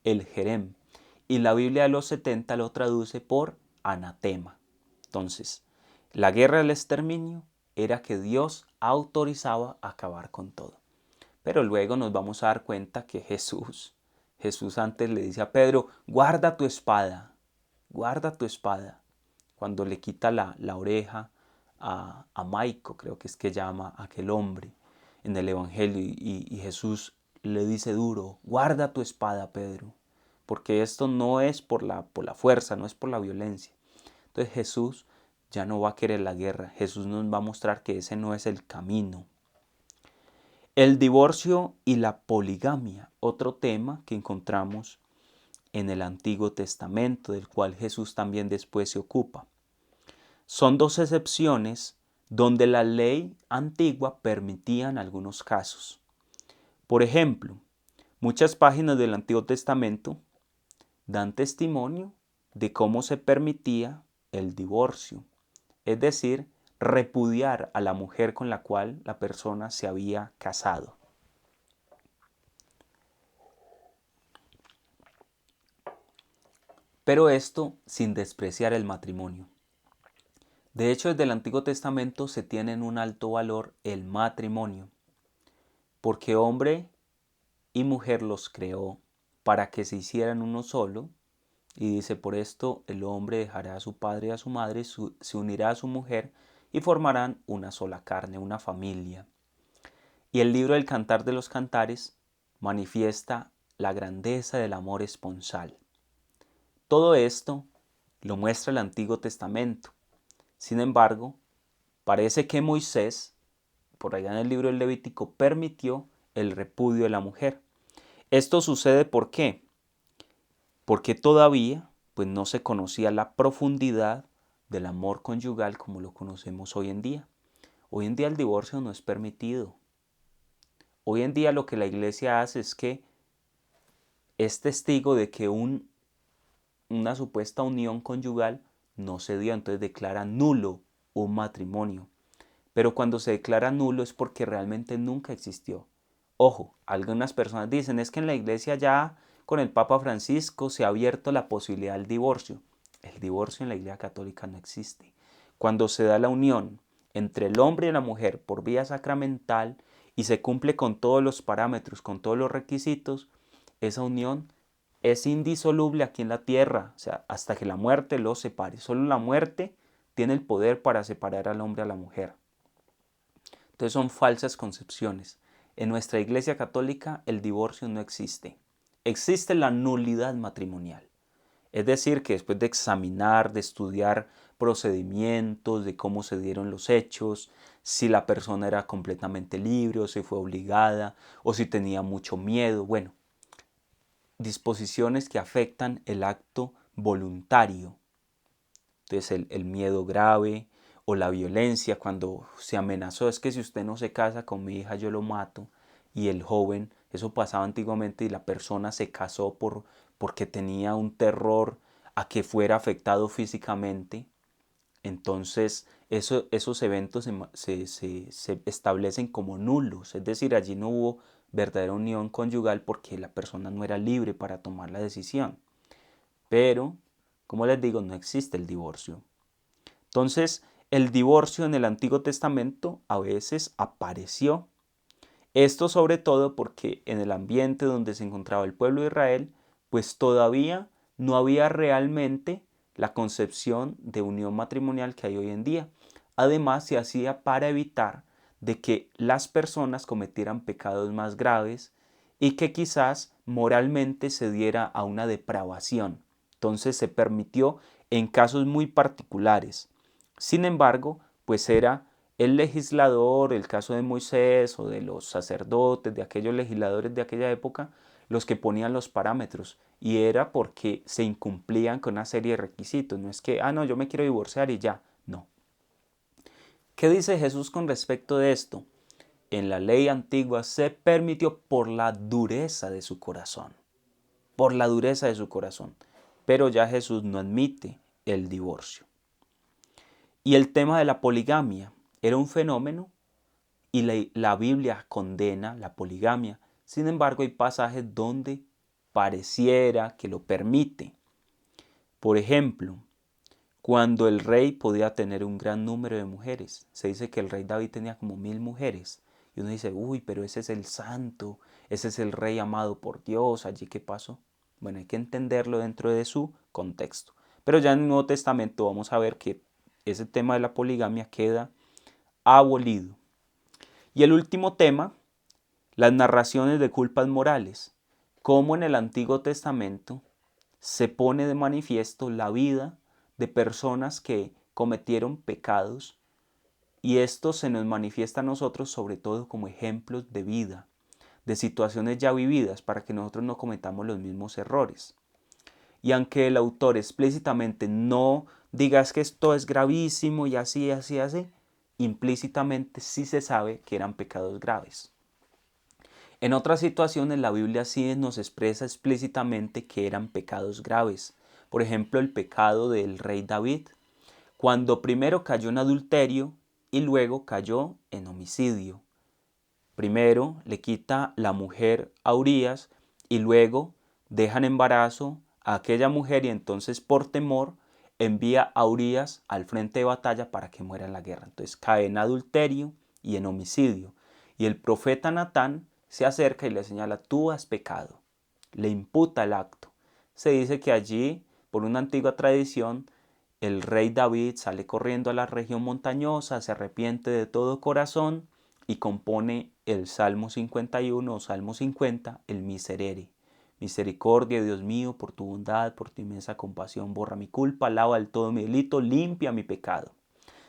el Jerem, y la Biblia de los 70 lo traduce por anatema. Entonces, la guerra del exterminio era que Dios autorizaba acabar con todo. Pero luego nos vamos a dar cuenta que Jesús antes le dice a Pedro, guarda tu espada, cuando le quita la oreja a Maico, creo que es que llama a aquel hombre en el Evangelio, y Jesús le dice duro, guarda tu espada, Pedro, porque esto no es por la fuerza, no es por la violencia. Entonces Jesús ya no va a querer la guerra, Jesús nos va a mostrar que ese no es el camino. El divorcio y la poligamia, otro tema que encontramos en el Antiguo Testamento, del cual Jesús también después se ocupa. Son dos excepciones donde la ley antigua permitía en algunos casos. Por ejemplo, muchas páginas del Antiguo Testamento dan testimonio de cómo se permitía el divorcio, es decir, repudiar a la mujer con la cual la persona se había casado. Pero esto sin despreciar el matrimonio. De hecho, desde el Antiguo Testamento se tiene en un alto valor el matrimonio, porque hombre y mujer los creó para que se hicieran uno solo, y dice, por esto el hombre dejará a su padre y a su madre, se unirá a su mujer y formarán una sola carne, una familia. Y el libro del Cantar de los Cantares manifiesta la grandeza del amor esponsal. Todo esto lo muestra el Antiguo Testamento. Sin embargo, parece que Moisés, por allá en el libro del Levítico, permitió el repudio de la mujer. Esto sucede ¿por qué? Porque todavía pues no se conocía la profundidad del amor conyugal como lo conocemos hoy en día. Hoy en día el divorcio no es permitido. Hoy en día lo que la iglesia hace es que es testigo de que una supuesta unión conyugal no se dio, entonces declara nulo un matrimonio. Pero cuando se declara nulo es porque realmente nunca existió. Ojo, algunas personas dicen, es que en la iglesia ya con el Papa Francisco se ha abierto la posibilidad del divorcio. El divorcio en la Iglesia Católica no existe. Cuando se da la unión entre el hombre y la mujer por vía sacramental y se cumple con todos los parámetros, con todos los requisitos, esa unión es indisoluble aquí en la tierra, o sea, hasta que la muerte los separe. Solo la muerte tiene el poder para separar al hombre a la mujer. Entonces son falsas concepciones. En nuestra Iglesia Católica el divorcio no existe. Existe la nulidad matrimonial. Es decir, que después de examinar, de estudiar procedimientos, de cómo se dieron los hechos, si la persona era completamente libre o si fue obligada o si tenía mucho miedo, bueno, disposiciones que afectan el acto voluntario. Entonces el miedo grave o la violencia cuando se amenazó, es que si usted no se casa con mi hija yo lo mato, y el joven, eso pasaba antiguamente y la persona se casó porque tenía un terror a que fuera afectado físicamente. Entonces esos eventos se establecen como nulos, es decir, allí no hubo verdadera unión conyugal porque la persona no era libre para tomar la decisión. Pero, como les digo, no existe el divorcio. Entonces, el divorcio en el Antiguo Testamento a veces apareció. Esto sobre todo porque en el ambiente donde se encontraba el pueblo de Israel, pues todavía no había realmente la concepción de unión matrimonial que hay hoy en día. Además, se hacía para evitar de que las personas cometieran pecados más graves y que quizás moralmente se diera a una depravación. Entonces se permitió en casos muy particulares. Sin embargo, pues era el legislador, el caso de Moisés o de los sacerdotes, de aquellos legisladores de aquella época, los que ponían los parámetros, y era porque se incumplían con una serie de requisitos. No es que, no, yo me quiero divorciar y ya. No, ¿Qué dice Jesús con respecto de esto? En la ley antigua se permitió por la dureza de su corazón, por la dureza de su corazón. Pero ya Jesús no admite el divorcio. Y el tema de la poligamia era un fenómeno y la Biblia condena la poligamia. Sin embargo, hay pasajes donde pareciera que lo permite. Por ejemplo, cuando el rey podía tener un gran número de mujeres. Se dice que el rey David tenía como 1000 mujeres. Y uno dice, uy, pero ese es el santo, ese es el rey amado por Dios, ¿allí qué pasó? Bueno, hay que entenderlo dentro de su contexto. Pero ya en el Nuevo Testamento vamos a ver que ese tema de la poligamia queda abolido. Y el último tema, las narraciones de culpas morales. Cómo en el Antiguo Testamento se pone de manifiesto la vida de personas que cometieron pecados y esto se nos manifiesta a nosotros sobre todo como ejemplos de vida, de situaciones ya vividas para que nosotros no cometamos los mismos errores. Y aunque el autor explícitamente no diga que esto es gravísimo y así, así, así, implícitamente sí se sabe que eran pecados graves. En otras situaciones la Biblia sí nos expresa explícitamente que eran pecados graves. Por ejemplo, el pecado del rey David, cuando primero cayó en adulterio y luego cayó en homicidio. Primero le quita la mujer a Urías y luego deja en embarazo a aquella mujer y entonces por temor envía a Urías al frente de batalla para que muera en la guerra. Entonces cae en adulterio y en homicidio. Y el profeta Natán se acerca y le señala, tú has pecado. Le imputa el acto. Se dice que allí, por una antigua tradición, el rey David sale corriendo a la región montañosa, se arrepiente de todo corazón y compone el Salmo 51 o Salmo 50, el Miserere. Misericordia, Dios mío, por tu bondad, por tu inmensa compasión, borra mi culpa, lava del todo mi delito, limpia mi pecado.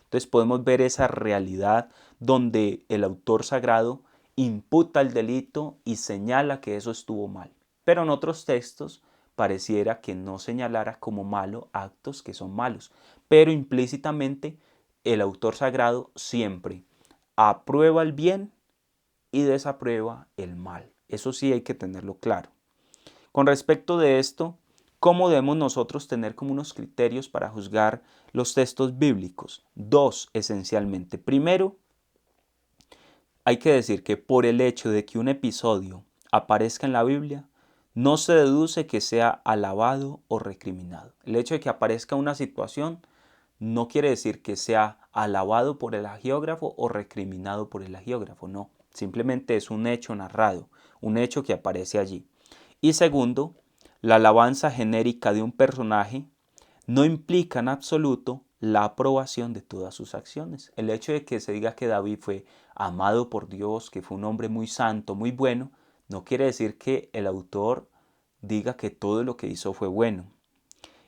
Entonces podemos ver esa realidad donde el autor sagrado imputa el delito y señala que eso estuvo mal. Pero en otros textos pareciera que no señalara como malo actos que son malos. Pero implícitamente el autor sagrado siempre aprueba el bien y desaprueba el mal. Eso sí hay que tenerlo claro. Con respecto de esto, ¿cómo debemos nosotros tener como unos criterios para juzgar los textos bíblicos? Dos, esencialmente. Primero, hay que decir que por el hecho de que un episodio aparezca en la Biblia, no se deduce que sea alabado o recriminado. El hecho de que aparezca una situación no quiere decir que sea alabado por el hagiógrafo o recriminado por el hagiógrafo, no. Simplemente es un hecho narrado, un hecho que aparece allí. Y segundo, la alabanza genérica de un personaje no implica en absoluto la aprobación de todas sus acciones. El hecho de que se diga que David fue amado por Dios, que fue un hombre muy santo, muy bueno, no quiere decir que el autor diga que todo lo que hizo fue bueno.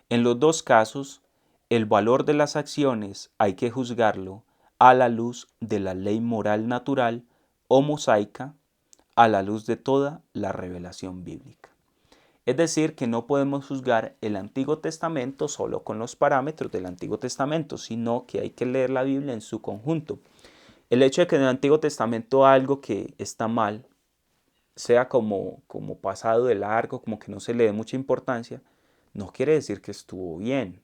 En los dos casos, el valor de las acciones hay que juzgarlo a la luz de la ley moral natural o mosaica, a la luz de toda la revelación bíblica. Es decir, que no podemos juzgar el Antiguo Testamento solo con los parámetros del Antiguo Testamento, sino que hay que leer la Biblia en su conjunto. El hecho de que en el Antiguo Testamento algo que está mal sea como pasado de largo, como que no se le dé mucha importancia, no quiere decir que estuvo bien,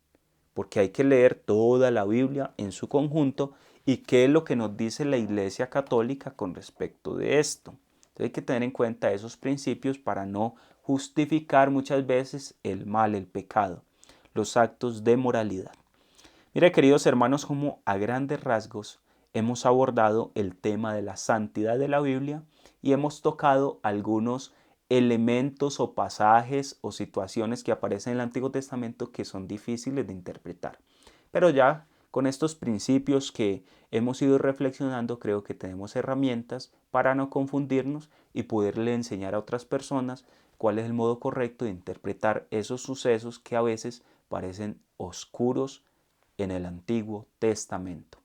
porque hay que leer toda la Biblia en su conjunto y qué es lo que nos dice la Iglesia Católica con respecto de esto. Entonces hay que tener en cuenta esos principios para no justificar muchas veces el mal, el pecado, los actos de moralidad. Mira, queridos hermanos, como a grandes rasgos hemos abordado el tema de la santidad de la Biblia y hemos tocado algunos elementos o pasajes o situaciones que aparecen en el Antiguo Testamento que son difíciles de interpretar. Pero ya con estos principios que hemos ido reflexionando, creo que tenemos herramientas para no confundirnos y poderle enseñar a otras personas cuál es el modo correcto de interpretar esos sucesos que a veces parecen oscuros en el Antiguo Testamento.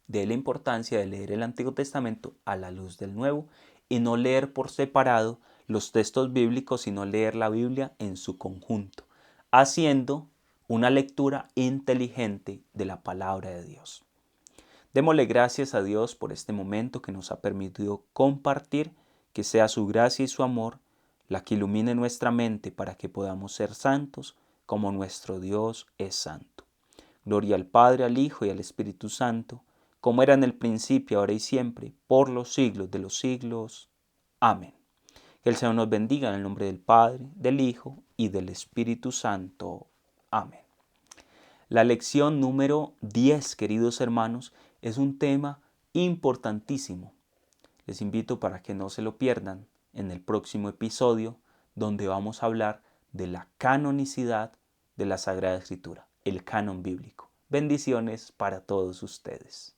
De la importancia de leer el Antiguo Testamento a la luz del Nuevo y no leer por separado los textos bíblicos, sino leer la Biblia en su conjunto, haciendo una lectura inteligente de la palabra de Dios. Démosle gracias a Dios por este momento que nos ha permitido compartir, que sea su gracia y su amor la que ilumine nuestra mente para que podamos ser santos como nuestro Dios es santo. Gloria al Padre, al Hijo y al Espíritu Santo, como era en el principio, ahora y siempre, por los siglos de los siglos. Amén. Que el Señor nos bendiga en el nombre del Padre, del Hijo y del Espíritu Santo. Amén. La lección número 10, queridos hermanos, es un tema importantísimo. Les invito para que no se lo pierdan en el próximo episodio, donde vamos a hablar de la canonicidad de la Sagrada Escritura, el canon bíblico. Bendiciones para todos ustedes.